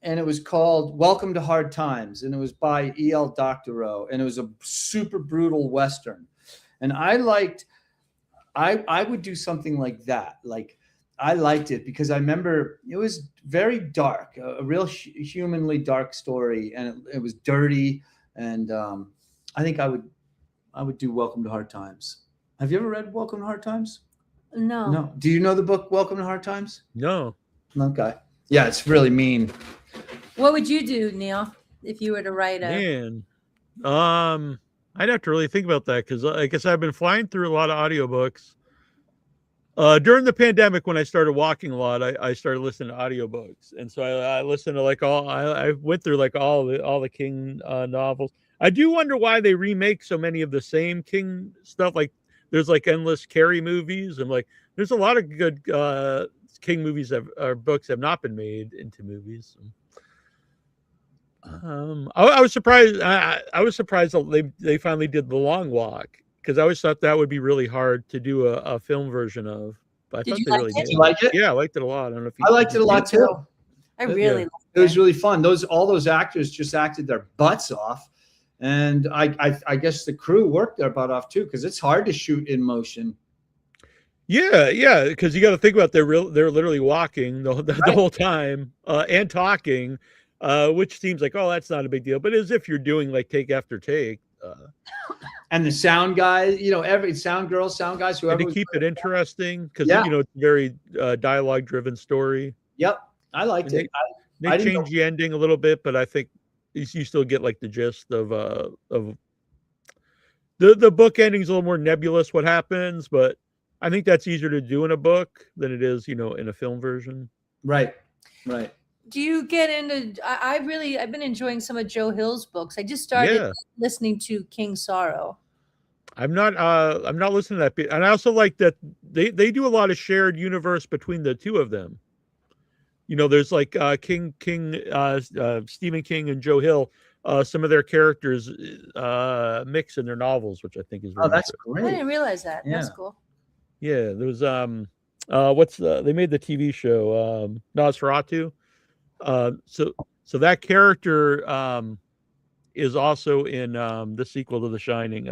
and it was called Welcome to Hard Times, and it was by E.L. Doctorow, and it was a super brutal Western. And I would do something like that. Like I liked it because I remember it was very dark, a real humanly dark story, and it was dirty. And I think I would do Welcome to Hard Times. Have you ever read Welcome to Hard Times? No. No. Do you know the book Welcome to Hard Times? No. Okay. Yeah, it's really mean. What would you do, Neal, if you were to write Man, I'd have to really think about that because I guess I've been flying through a lot of audiobooks. During the pandemic, when I started walking a lot, I started listening to audiobooks, and so I listened to I went through like all the King novels. I do wonder why they remake so many of the same King stuff. Like there's like endless Carrie movies, and like there's a lot of good King movies or books have not been made into movies. I was surprised. I was surprised that they finally did The Long Walk, because I always thought that would be really hard to do a film version of. But I Did thought you they like really it? did. Did you like it? Yeah, I liked it a lot. I don't know if you, I liked it a lot too. I really liked It was really fun. All those actors just acted their butts off, and I guess the crew worked their butt off too, because it's hard to shoot in motion. Yeah, because you got to think about they're literally walking the whole time and talking, which seems like, oh, that's not a big deal, but as if you're doing like take after take. And the sound guys, every sound girls, sound guys, whoever. And to keep it interesting, because Yeah. it's a very dialogue driven story. Yep, I liked it. They changed the ending a little bit, but I think you still get like the gist of the book ending's a little more nebulous what happens, but I think that's easier to do in a book than it is, in a film version. Right. Do you get into? I've been enjoying some of Joe Hill's books. I just started listening to King Sorrow. I'm not listening to that bit, and I also like that they do a lot of shared universe between the two of them. There's like Stephen King and Joe Hill. Some of their characters mix in their novels, which I think is really that's good. great. I didn't realize that. Yeah. That's cool. Yeah, there was they made the TV show Nosferatu. So that character is also in the sequel to The Shining,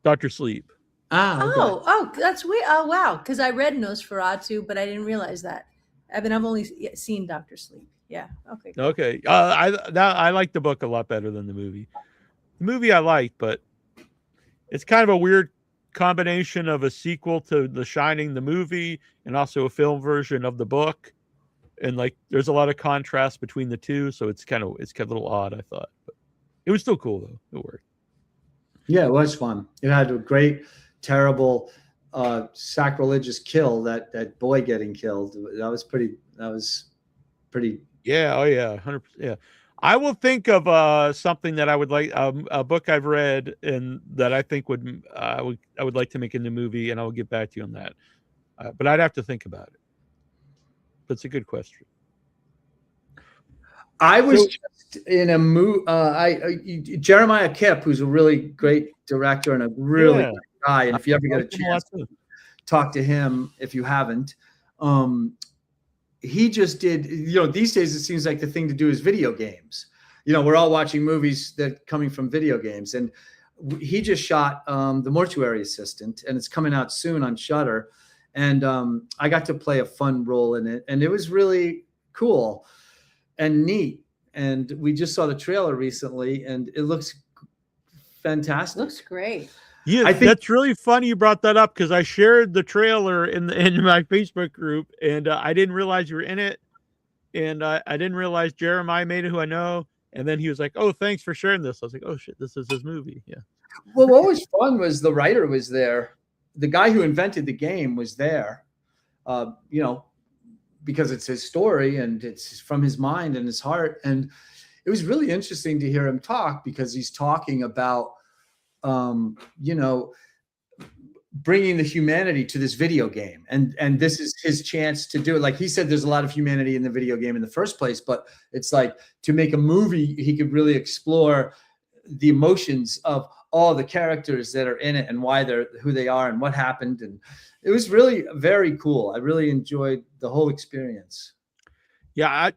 Dr. Sleep. Okay. Oh, that's weird. Oh, wow. Because I read Nosferatu, but I didn't realize that. I've only seen Dr. Sleep. Yeah. Okay. Cool. Okay. I like the book a lot better than the movie. The movie I liked, but it's kind of a weird combination of a sequel to The Shining, the movie, and also a film version of the book. And like, there's a lot of contrast between the two, so it's kind of a little odd, I thought. But it was still cool though. It worked. Yeah, it was fun. It had a great, terrible, sacrilegious kill. That boy getting killed. That was pretty. Yeah. Oh yeah. 100%. Yeah. I will think of something that I would like, a book I've read and that I think I would like to make into a movie, and I will get back to you on that. But I'd have to think about it. But it's a good question. I was just in a movie. Jeremiah Kipp, who's a really great director and a really great guy, and if you ever get a chance to talk to him, if you haven't, he just did. These days it seems like the thing to do is video games. We're all watching movies that coming from video games, and he just shot The Mortuary Assistant, and it's coming out soon on Shudder. And I got to play a fun role in it, and it was really cool and neat. And we just saw the trailer recently, and it looks fantastic. Looks great. Yeah, I think that's really funny you brought that up, because I shared the trailer in my Facebook group, and I didn't realize you were in it, and I didn't realize Jeremiah made it, who I know, and then he was like, "Oh, thanks for sharing this." I was like, "Oh shit, this is his movie." Yeah. Well, what was fun was the writer was there. The guy who invented the game was there, because it's his story and it's from his mind and his heart. And it was really interesting to hear him talk, because he's talking about, bringing the humanity to this video game. And this is his chance to do it. Like he said, there's a lot of humanity in the video game in the first place, but it's like to make a movie, he could really explore the emotions of all the characters that are in it and why they're who they are and what happened. And it was really very cool. I really enjoyed the whole experience. Yeah.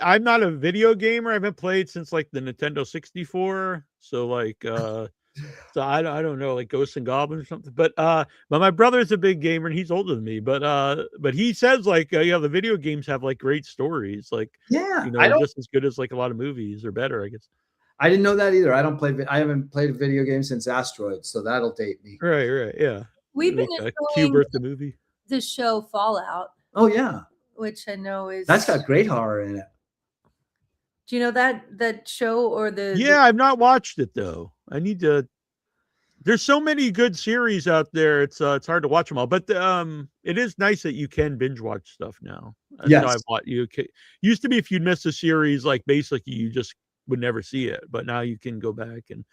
I'm not a video gamer. I haven't played since like the Nintendo 64. So like, so I don't know, like Ghosts and Goblins or something, but my brother's a big gamer and he's older than me, but he says like, the video games have like great stories. Like, just as good as like a lot of movies, or better, I guess. I didn't know that either. I haven't played a video game since Asteroids, so that'll date me. Right. Yeah. We've been enjoying the movie. The show Fallout. Oh yeah. Which I know that's got great horror in it. Do you know that show or the? Yeah, I've not watched it though. I need to. There's so many good series out there. It's hard to watch them all, but it is nice that you can binge watch stuff now. Yes. You used to be, if you'd miss a series, like basically you just would never see it, but now you can go back and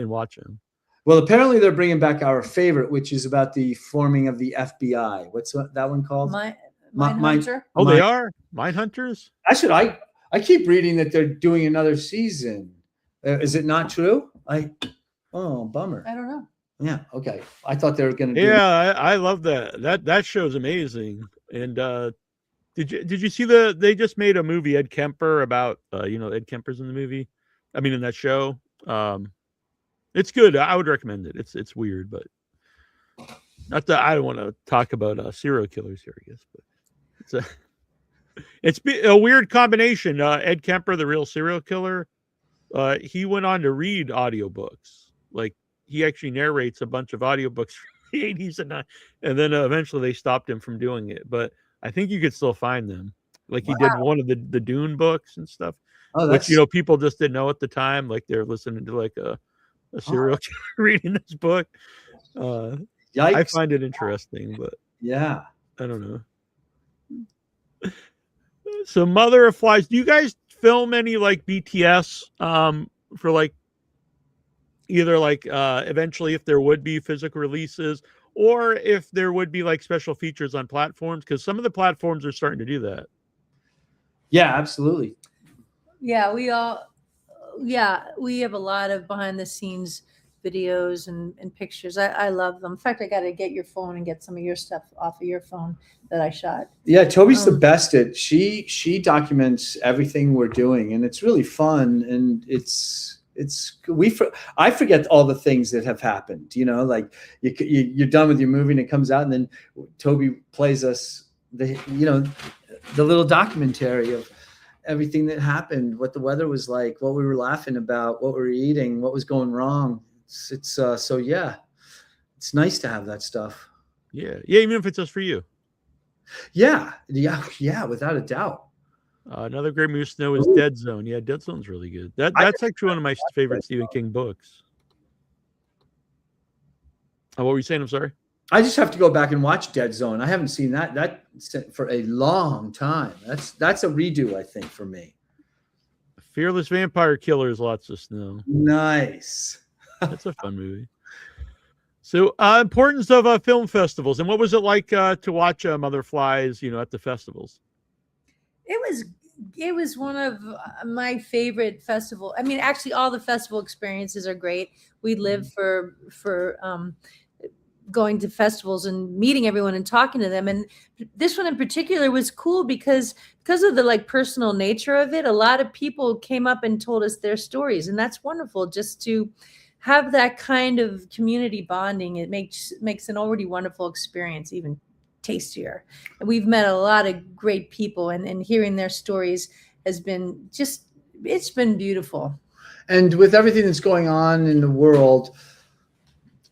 watch them. Well, apparently they're bringing back our favorite, which is about the forming of the FBI. What's that one called? Mindhunter. Oh, they are Mindhunters. I keep reading that they're doing another season. Is it not true? Oh, bummer. I don't know. Yeah. Okay. I thought they were going to. Yeah, I love that. That show's amazing. And did you see they just made a movie, Ed Kemper, about Ed Kemper's in the movie. I mean, in that show. It's good. I would recommend it. It's weird, but not that I don't want to talk about serial killers here, I guess, but it's a weird combination. Ed Kemper, the real serial killer, he went on to read audiobooks. Like, he actually narrates a bunch of audiobooks from the 80s and then eventually they stopped him from doing it. But I think you could still find them. Like, he did one of the Dune books and stuff, which people just didn't know at the time. Like, they're listening to like a serial killer reading this book. I find it interesting, but yeah, I don't know. So, Mother of Flies, do you guys film any like BTS for like either like eventually if there would be physical releases or if there would be like special features on platforms? Because some of the platforms are starting to do that. Yeah, absolutely. Yeah, we have a lot of behind the scenes videos and pictures. I love them. In fact, I got to get your phone and get some of your stuff off of your phone that I shot. Yeah, Toby's the best at. She documents everything we're doing, and it's really fun. And I forget all the things that have happened. Like you're done with your movie and it comes out, and then Toby plays us the little documentary of everything that happened, what the weather was like, what we were laughing about, what we were eating, what was going wrong. It's nice to have that stuff. Yeah, even if it's just for you. Yeah, without a doubt. Another great movie to know is Dead Zone. Yeah, Dead Zone's really good. That's actually one of my favorite Stephen King books. What were you saying? I'm sorry. I just have to go back and watch Dead Zone. I haven't seen that for a long time. That's a redo, I think, for me. Fearless Vampire Killers, Lots of Snow. Nice. That's a fun movie. So, importance of film festivals, and what was it like to watch Mother Flies? At the festivals. It was one of my favorite festival. I mean, actually, all the festival experiences are great. We live for going to festivals and meeting everyone and talking to them. And this one in particular was cool because of the like personal nature of it. A lot of people came up and told us their stories, and that's wonderful. Just to have that kind of community bonding, it makes an already wonderful experience even tastier. And we've met a lot of great people, and hearing their stories has been it's been beautiful. And with everything that's going on in the world,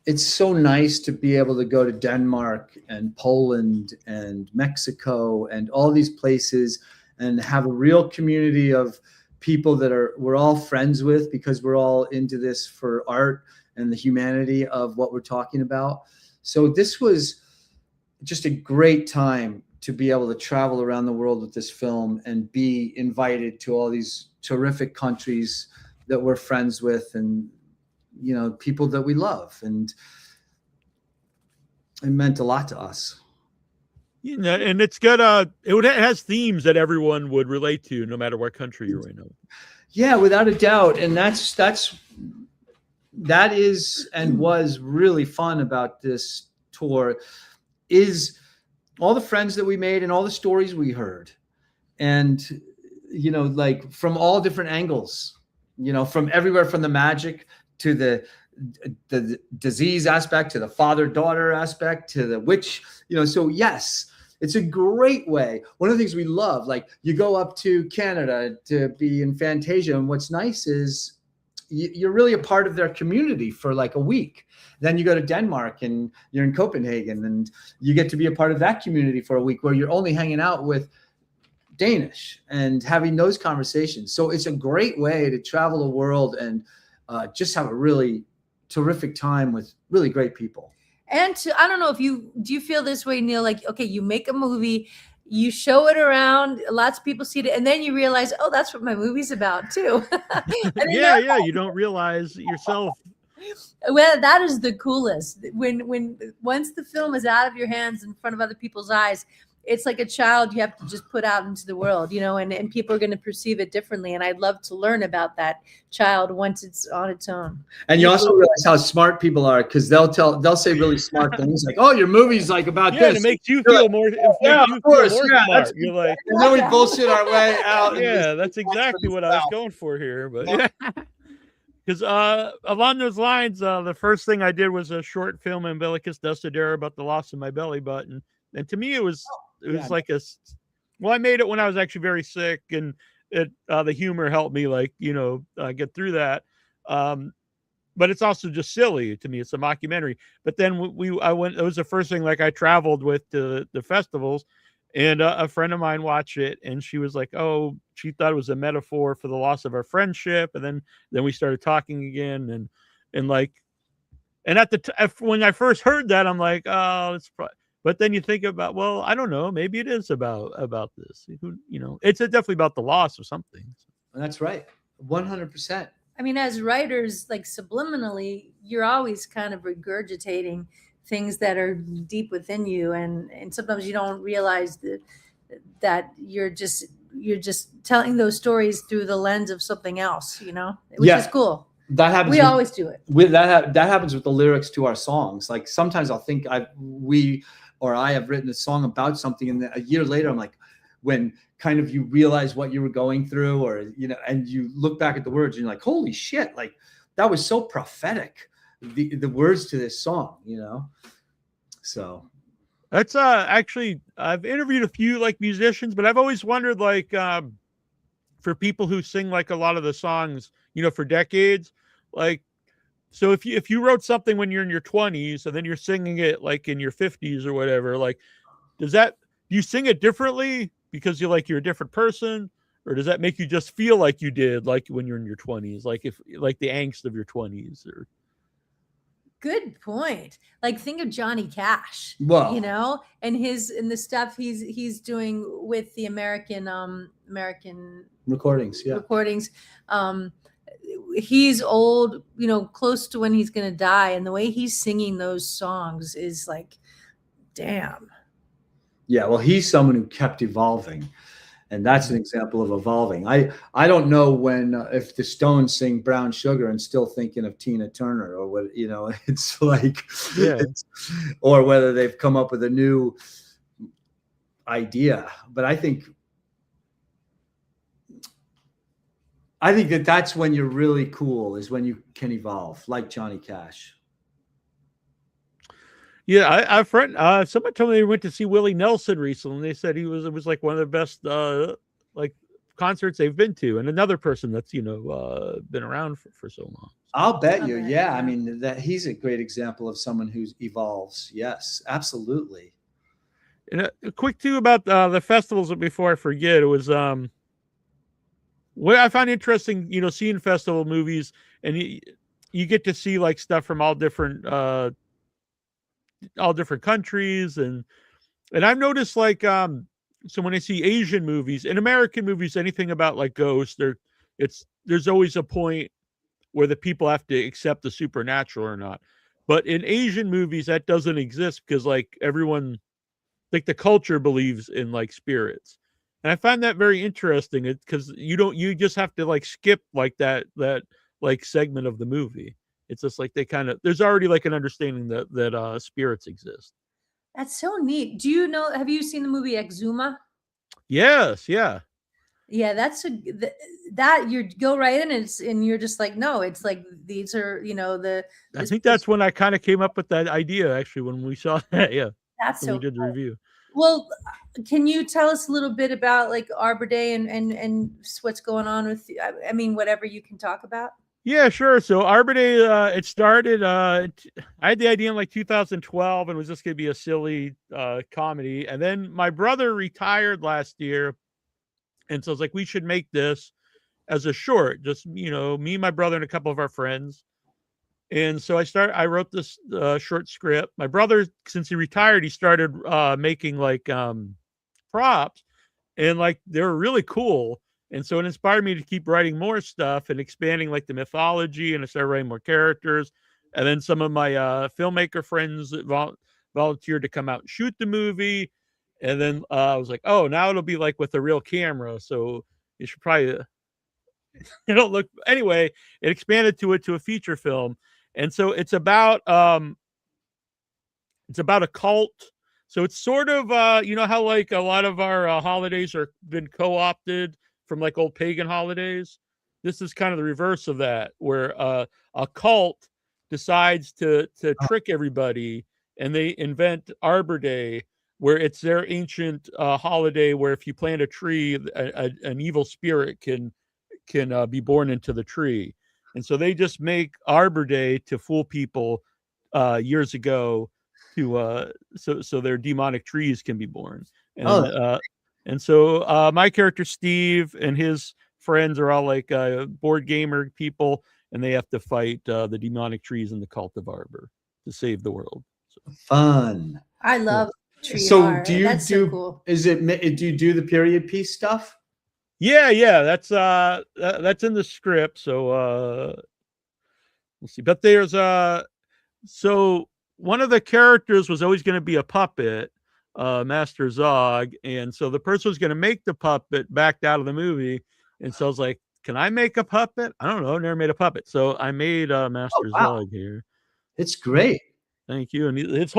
it's so nice to be able to go to Denmark and Poland and Mexico and all these places and have a real community of people that we're all friends with, because we're all into this for art and the humanity of what we're talking about. So this was just a great time to be able to travel around the world with this film and be invited to all these terrific countries that we're friends with, and people that we love, and it meant a lot to us. And it's got it has themes that everyone would relate to, no matter what country you're in. Yeah, without a doubt. And that is and was really fun about this tour, is all the friends that we made and all the stories we heard, and like from all different angles, from everywhere, from the magic to the disease aspect, to the father-daughter aspect, to the witch, so yes, it's a great way. One of the things we love, like you go up to Canada to be in Fantasia, and what's nice is you're really a part of their community for like a week. Then you go to Denmark and you're in Copenhagen, and you get to be a part of that community for a week, where you're only hanging out with Danish and having those conversations. So it's a great way to travel the world and just have a really terrific time with really great people. And I don't know if do you feel this way, Neal? Like, okay, you make a movie, you show it around, lots of people see it, and then you realize, oh, that's what my movie's about too. Yeah, you don't realize yourself. Well, that is the coolest. When once the film is out of your hands in front of other people's eyes, it's like a child you have to just put out into the world, and people are going to perceive it differently. And I'd love to learn about that child once it's on its own. And you also realize how smart people are, because they'll say really smart things like, "Oh, your movie's like about this." And it makes you feel more. Yeah, of course. Yeah, smart. You're like, and then we bullshit our way out. Yeah, that's exactly what I was going for here. But yeah, because along those lines, the first thing I did was a short film, Umbilicus Desidera, about the loss of my belly button, and to me, it was like I made it when I was actually very sick, and the humor helped me get through that. But it's also just silly to me. It's a mockumentary. But then I went. It was the first thing I traveled with to the festivals, and a friend of mine watched it, and she was like, "Oh, she thought it was a metaphor for the loss of our friendship." And then we started talking again, and when I first heard that, I'm like, "Oh, it's." But then you think about, well, I don't know, maybe it is about this. It's definitely about the loss of something. That's right, 100%. I mean, as writers, subliminally, you're always kind of regurgitating things that are deep within you, and sometimes you don't realize that you're just telling those stories through the lens of something else, which is cool. That happens. We always do it. That happens with the lyrics to our songs. Like sometimes I'll think I have written a song about something, and then a year later I'm like, when kind of you realize what you were going through, or and you look back at the words and you're like, holy shit, like that was so prophetic, the words to this song, so that's actually, I've interviewed a few musicians, but I've always wondered for people who sing a lot of the songs for decades, so if you wrote something when you're in your 20s and then you're singing it in your 50s or whatever, do you sing it differently because you're a different person, or does that make you just feel like you did when you're in your 20s, if the angst of your 20s? Or good point. Think of Johnny Cash. Well, and the stuff he's doing with the American recordings. He's old, close to when he's going to die, and the way he's singing those songs is damn. Yeah, well, he's someone who kept evolving, and that's an example of evolving. I don't know if the Stones sing Brown Sugar and still thinking of Tina Turner, or what, it's or whether they've come up with a new idea. But I think that's when you're really cool, is when you can evolve, like Johnny Cash. Yeah, I've friend. Someone told me they went to see Willie Nelson recently. They said it was one of the best concerts they've been to, and another person that's been around for so long. I'll bet you. Yeah, I mean that he's a great example of someone who evolves. Yes, absolutely. And quick too about the festivals before I forget. It was what I found interesting, seeing festival movies, and you get to see stuff from all different countries, and I've noticed so when I see Asian movies and American movies, anything about ghosts, there's always a point where the people have to accept the supernatural or not. But in Asian movies, that doesn't exist because everyone, the culture believes in spirits. And I find that very interesting, because you just have to skip that segment of the movie. It's just they there's already an understanding that spirits exist. That's so neat. Have you seen the movie Exuma? Yes. Yeah. Yeah, that's that you go right in, and you're just no, it's these are, I think that's when I kind of came up with that idea, actually, when we saw that. Yeah. That's so we did the review. Well, can you tell us a little bit about Arbor Day and what's going on with, I mean, whatever you can talk about? Yeah, sure. So Arbor Day, it started, I had the idea in 2012, and it was just going to be a silly comedy. And then my brother retired last year. And so I was like, we should make this as a short, just, me, my brother, and a couple of our friends. And so I wrote this short script. My brother, since he retired, he started making props, and like they were really cool. And so it inspired me to keep writing more stuff and expanding like the mythology, and I started writing more characters. And then some of my filmmaker friends volunteered to come out and shoot the movie. And then I was like, oh, now it'll be like with a real camera. So you should probably, look. Anyway, it expanded to a feature film. And so it's about a cult. So it's sort of, how like a lot of our holidays are been co-opted from like old pagan holidays. This is kind of the reverse of that, where a cult decides to trick everybody, and they invent Arbor Day, where it's their ancient holiday where if you plant a tree, an evil spirit can be born into the tree. And so they just make Arbor Day to fool people years ago to so their demonic trees can be born. And so my character Steve and his friends are all like board gamer people, and they have to fight the demonic trees in the cult of Arbor to save the world. So. Fun. I love tree So art. do you That's do? so cool. Do you do the period piece stuff? Yeah, that's in the script. So let's see. But there's so one of the characters was always going to be a puppet, Master Zog, and so the person who's going to make the puppet backed out of the movie, and so I was like, can I make a puppet? I don't know, never made a puppet, so I made Master Zog here. It's great. Thank you. And he's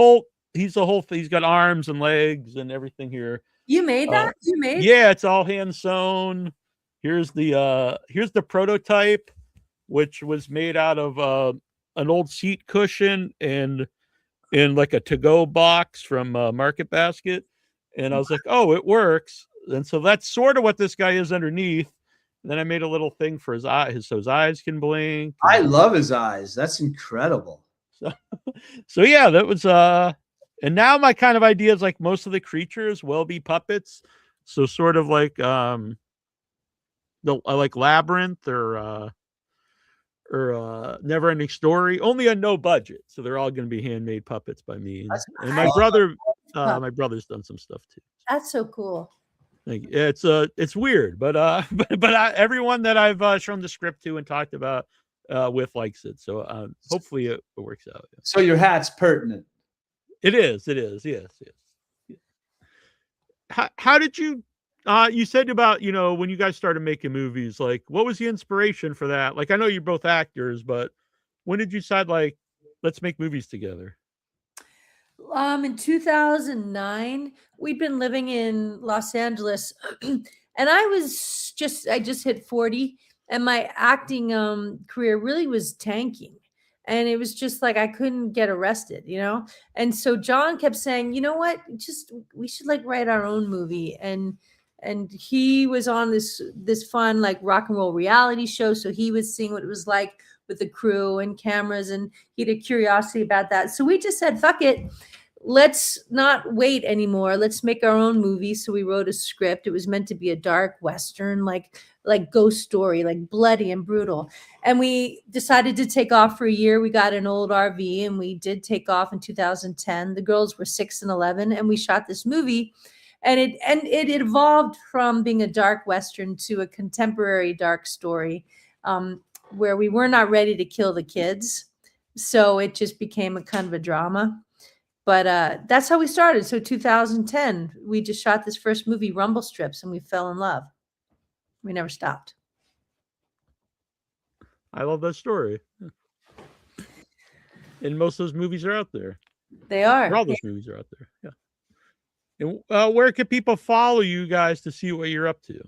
the whole thing. He's got arms and legs and everything here. You made that? Yeah, it's all hand sewn. Here's the prototype, which was made out of an old seat cushion and in like a to-go box from Market Basket. And I was like, oh, it works. And so that's sort of what this guy is underneath. And then I made a little thing for his eyes, so his eyes can blink. I love his eyes. That's incredible. So yeah, that was and now my kind of idea is like most of the creatures will be puppets. So sort of like like Labyrinth or Never Ending Story, only on no budget. So they're all going to be handmade puppets by me. And my brother's done some stuff too. That's so cool. Like, it's weird, but everyone that I've shown the script to and talked about with likes it. So hopefully it works out. Yeah. So your hat's pertinent. It is. Yes. How did you? You said about when you guys started making movies, like what was the inspiration for that? Like I know you're both actors, but when did you decide like let's make movies together? In 2009, we'd been living in Los Angeles, and I just hit 40, and my acting career really was tanking. And it was just like I couldn't get arrested, And so John kept saying, you know what, we should like write our own movie. And he was on this fun like rock and roll reality show, so he was seeing what it was like with the crew and cameras, and he had a curiosity about that. So we just said, fuck it, let's not wait anymore. Let's make our own movie. So we wrote a script. It was meant to be a dark Western, like ghost story, like bloody and brutal. And we decided to take off for a year. We got an old RV and we did take off in 2010. The girls were 6 and 11, and we shot this movie. And it evolved from being a dark Western to a contemporary dark story, where we were not ready to kill the kids. So it just became a kind of a drama. But that's how we started. So 2010, we just shot this first movie, Rumble Strips, and we fell in love. We never stopped. I love that story. And most of those movies are out there. They are. All those movies are out there. Yeah. And where can people follow you guys to see what you're up to?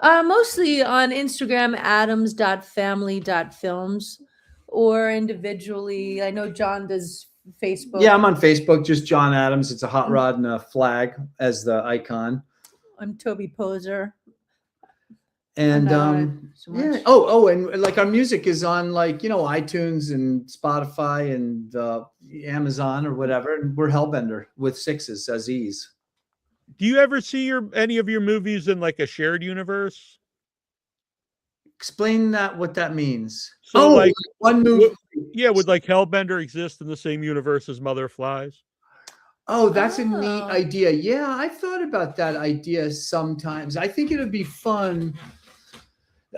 Mostly on Instagram, adams.family.films, or individually. I know John does Facebook. Yeah, I'm on Facebook, just John Adams. It's a hot rod and a flag as the icon. I'm Toby Poser. And yeah. Oh, and like our music is on like iTunes and Spotify and Amazon or whatever. And we're Hellbender with 6s, Aziz. Do you ever see any of your movies in like a shared universe? Explain what that means. So like one movie. Would like Hellbender exist in the same universe as Mother of Flies? Oh, that's a neat Oh. idea. Yeah, I've thought about that idea sometimes. I think it would be fun.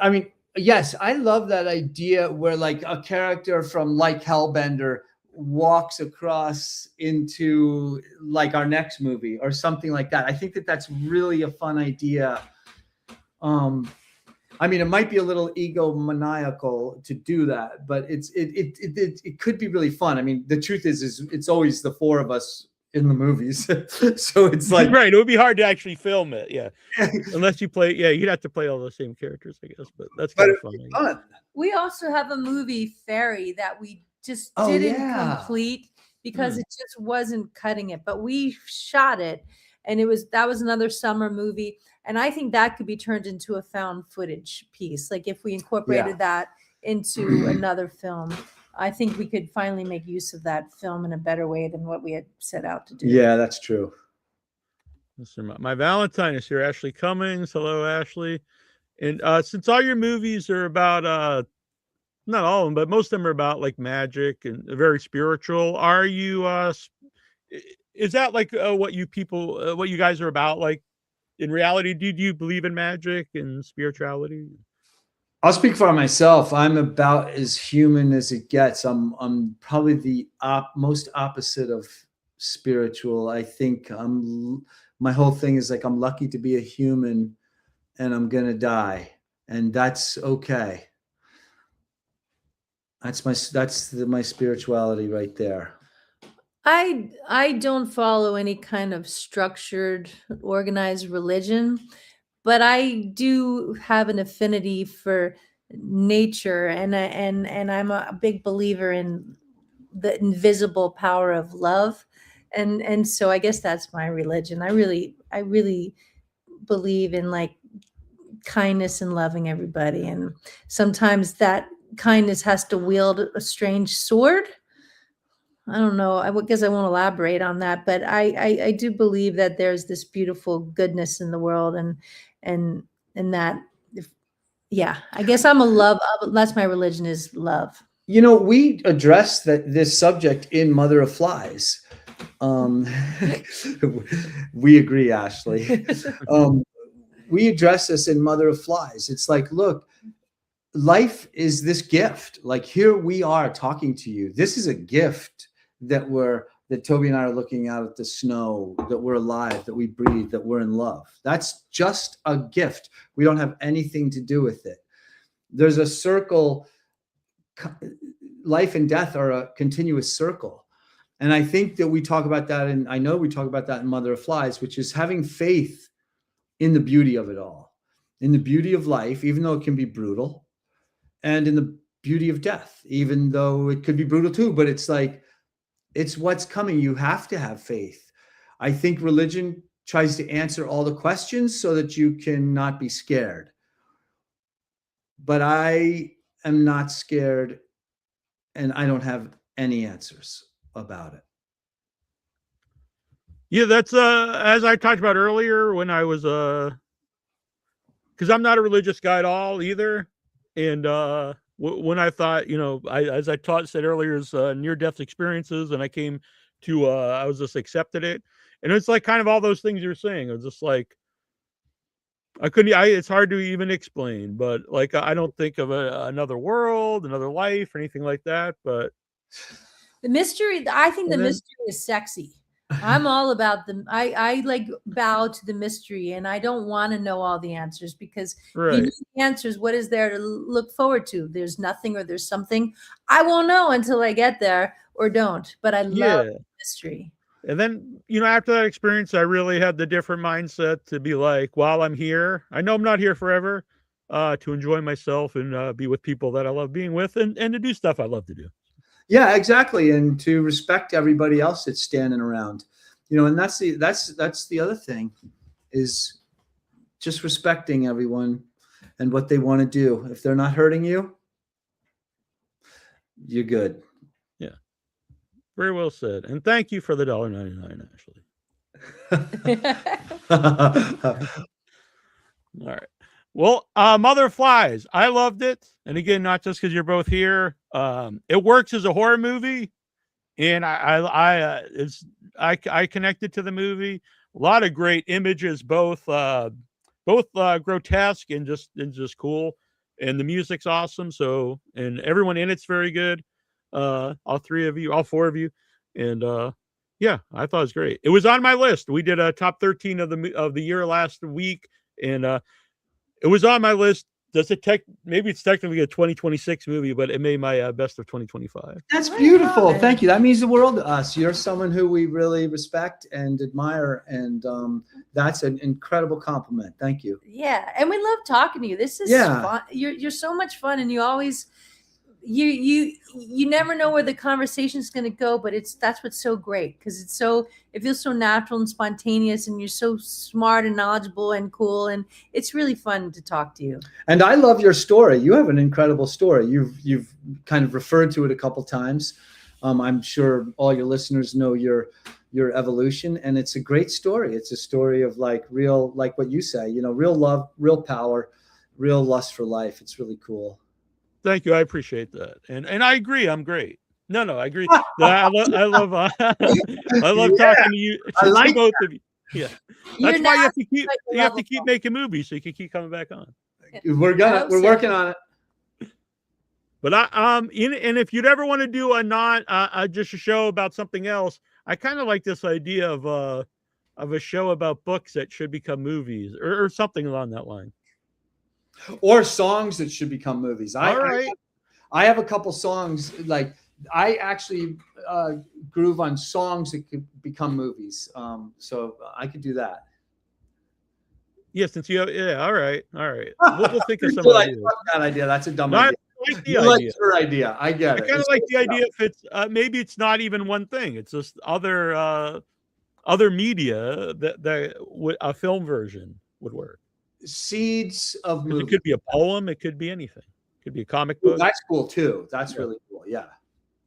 I mean, yes, I love that idea where like a character from like Hellbender walks across into like our next movie or something like that. I think that that's really a fun idea. I mean, it might be a little egomaniacal to do that, but it could be really fun. I mean, the truth is it's always the four of us in the movies, so it's like right. It would be hard to actually film it. Yeah. Unless you play, you'd have to play all the same characters, I guess, but that's kind of fun. fun. We also have a movie, Fairy, that we just Oh, didn't yeah. complete because it just wasn't cutting it. But we shot it, and that was another summer movie. And I think that could be turned into a found footage piece. Like if we incorporated that into another film, I think we could finally make use of that film in a better way than what we had set out to do. Yeah, that's true. My Valentine is here, Ashley Cummings. Hello, Ashley. And since all your movies are about, not all of them, but most of them are about like magic and very spiritual, are you, is that like what you guys are about? Like in reality, do you believe in magic and spirituality? I'll speak for myself. I'm about as human as it gets. I'm probably the most opposite of spiritual. I think my whole thing is like I'm lucky to be a human, and I'm gonna die, and that's okay. That's my spirituality right there. I don't follow any kind of structured, organized religion, but I do have an affinity for nature, and I'm a big believer in the invisible power of love, and so I guess that's my religion. I really believe in like kindness and loving everybody, and sometimes that kindness has to wield a strange sword. I don't know. I guess I won't elaborate on that, but I do believe that there's this beautiful goodness in the world, and that, yeah, I guess I'm a love. That's my religion, is love. You know, we addressed this subject in Mother of Flies. We agree, Ashley. We address this in Mother of Flies. It's like, look, life is this gift. Like here we are talking to you. This is a gift that Toby and I are looking out at the snow, that we're alive, that we breathe, that we're in love. That's just a gift. We don't have anything to do with it. There's a circle. Life and death are a continuous circle. And I think that we talk about that, and I know we talk about that in Mother of Flies, which is having faith in the beauty of it all, in the beauty of life, even though it can be brutal, and in the beauty of death, even though it could be brutal too. But it's like, it's what's coming. You have to have faith. I think religion tries to answer all the questions so that you can not be scared. But I am not scared, and I don't have any answers about it. Yeah, that's as I talked about earlier when I was because I'm not a religious guy at all either, and when I thought, as I said earlier, is near-death experiences, and I came to I was just accepted it, and it's like kind of all those things you're saying. It was just like it's hard to even explain, but like I don't think of another world, another life, or anything like that. But the mystery, I think the mystery is sexy. I'm all about I like bow to the mystery, and I don't want to know all the answers, because if you know the answers, what is there to look forward to? There's nothing, or there's something. I won't know until I get there, or don't. But I love mystery. And then, after that experience, I really had the different mindset to be like, while I'm here, I know I'm not here forever, to enjoy myself and be with people that I love being with, and to do stuff I love to do. Yeah, exactly. And to respect everybody else that's standing around, and that's the other thing, is just respecting everyone and what they want to do. If they're not hurting you, you're good. Yeah. Very well said. And thank you for the $1.99, Ashley. All right. Well, Mother of Flies, I loved it. And again, not just because you're both here. It works as a horror movie. and I connected to the movie. A lot of great images, both grotesque and just cool, and the music's awesome. So, and everyone in it's very good. All three of you, all four of you, and yeah, I thought it was great. It was on my list. We did a top 13 of the year last week, and it was on my list. Does it maybe it's technically a 2026 movie, but it made my best of 2025. That's beautiful. Thank you. That means the world to us. You're someone who we really respect and admire, and that's an incredible compliment. Thank you. Yeah, and we love talking to you. This is fun. You're so much fun, and you always you never know where the conversation is going to go, but that's what's so great, because it feels so natural and spontaneous, and you're so smart and knowledgeable and cool, and it's really fun to talk to you. And I love your story. You have an incredible story. You've kind of referred to it a couple times. I'm sure all your listeners know your evolution, and it's a great story. It's a story of like what you say, real love, real power, real lust for life. It's really cool. Thank you. I appreciate that. And I agree. I'm great. No, I agree. I love talking to you. I like both of you. Yeah. That's why you have to keep making movies so you can keep coming back on. We're working on it. But and if you'd ever want to do just a show about something else, I kind of like this idea of a show about books that should become movies or something along that line. Or songs that should become movies. All right. I have a couple songs. Like I actually groove on songs that could become movies. So I could do that. Yeah, since you have, all right. We'll think of some ideas. That idea. That's a dumb idea. I like the idea. Like your idea. I get it. I kind of like the idea if it's maybe it's not even one thing. It's just other media that a film version would work. Seeds of movies. It could be a poem. It could be anything. It could be a comic book. That's cool too. That's really cool. Yeah.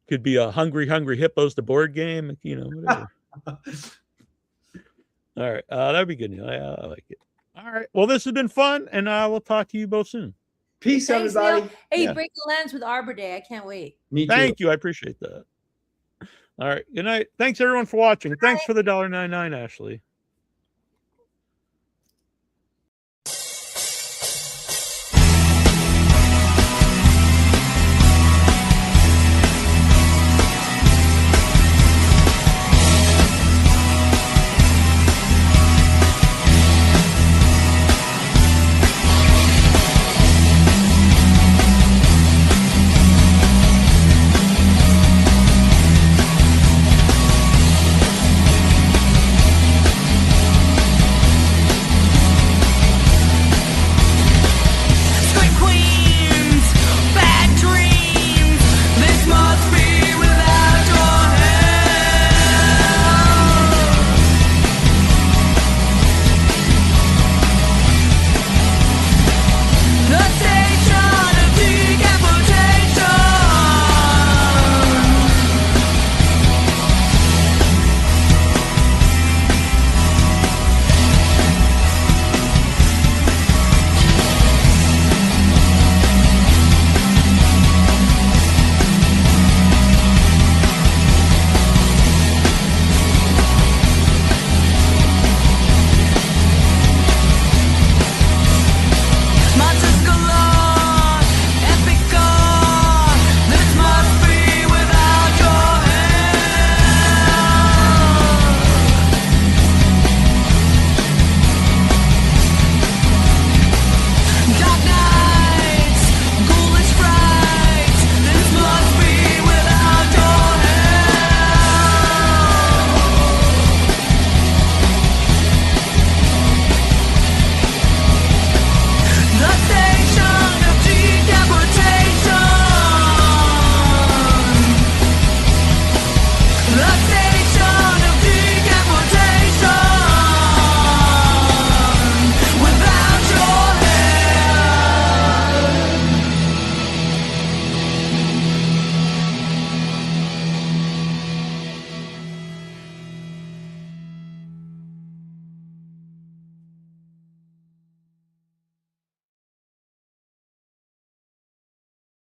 Could be a Hungry Hippos, the board game. Whatever. All right. That'd be good. I like it. All right. Well, this has been fun, and we'll talk to you both soon. Peace, thanks, everybody. Neal. Hey, break the lens with Arbor Day. I can't wait. Me too. Thank you. I appreciate that. All right. Good night. Thanks everyone for watching. Thanks for the $1.99, Ashley.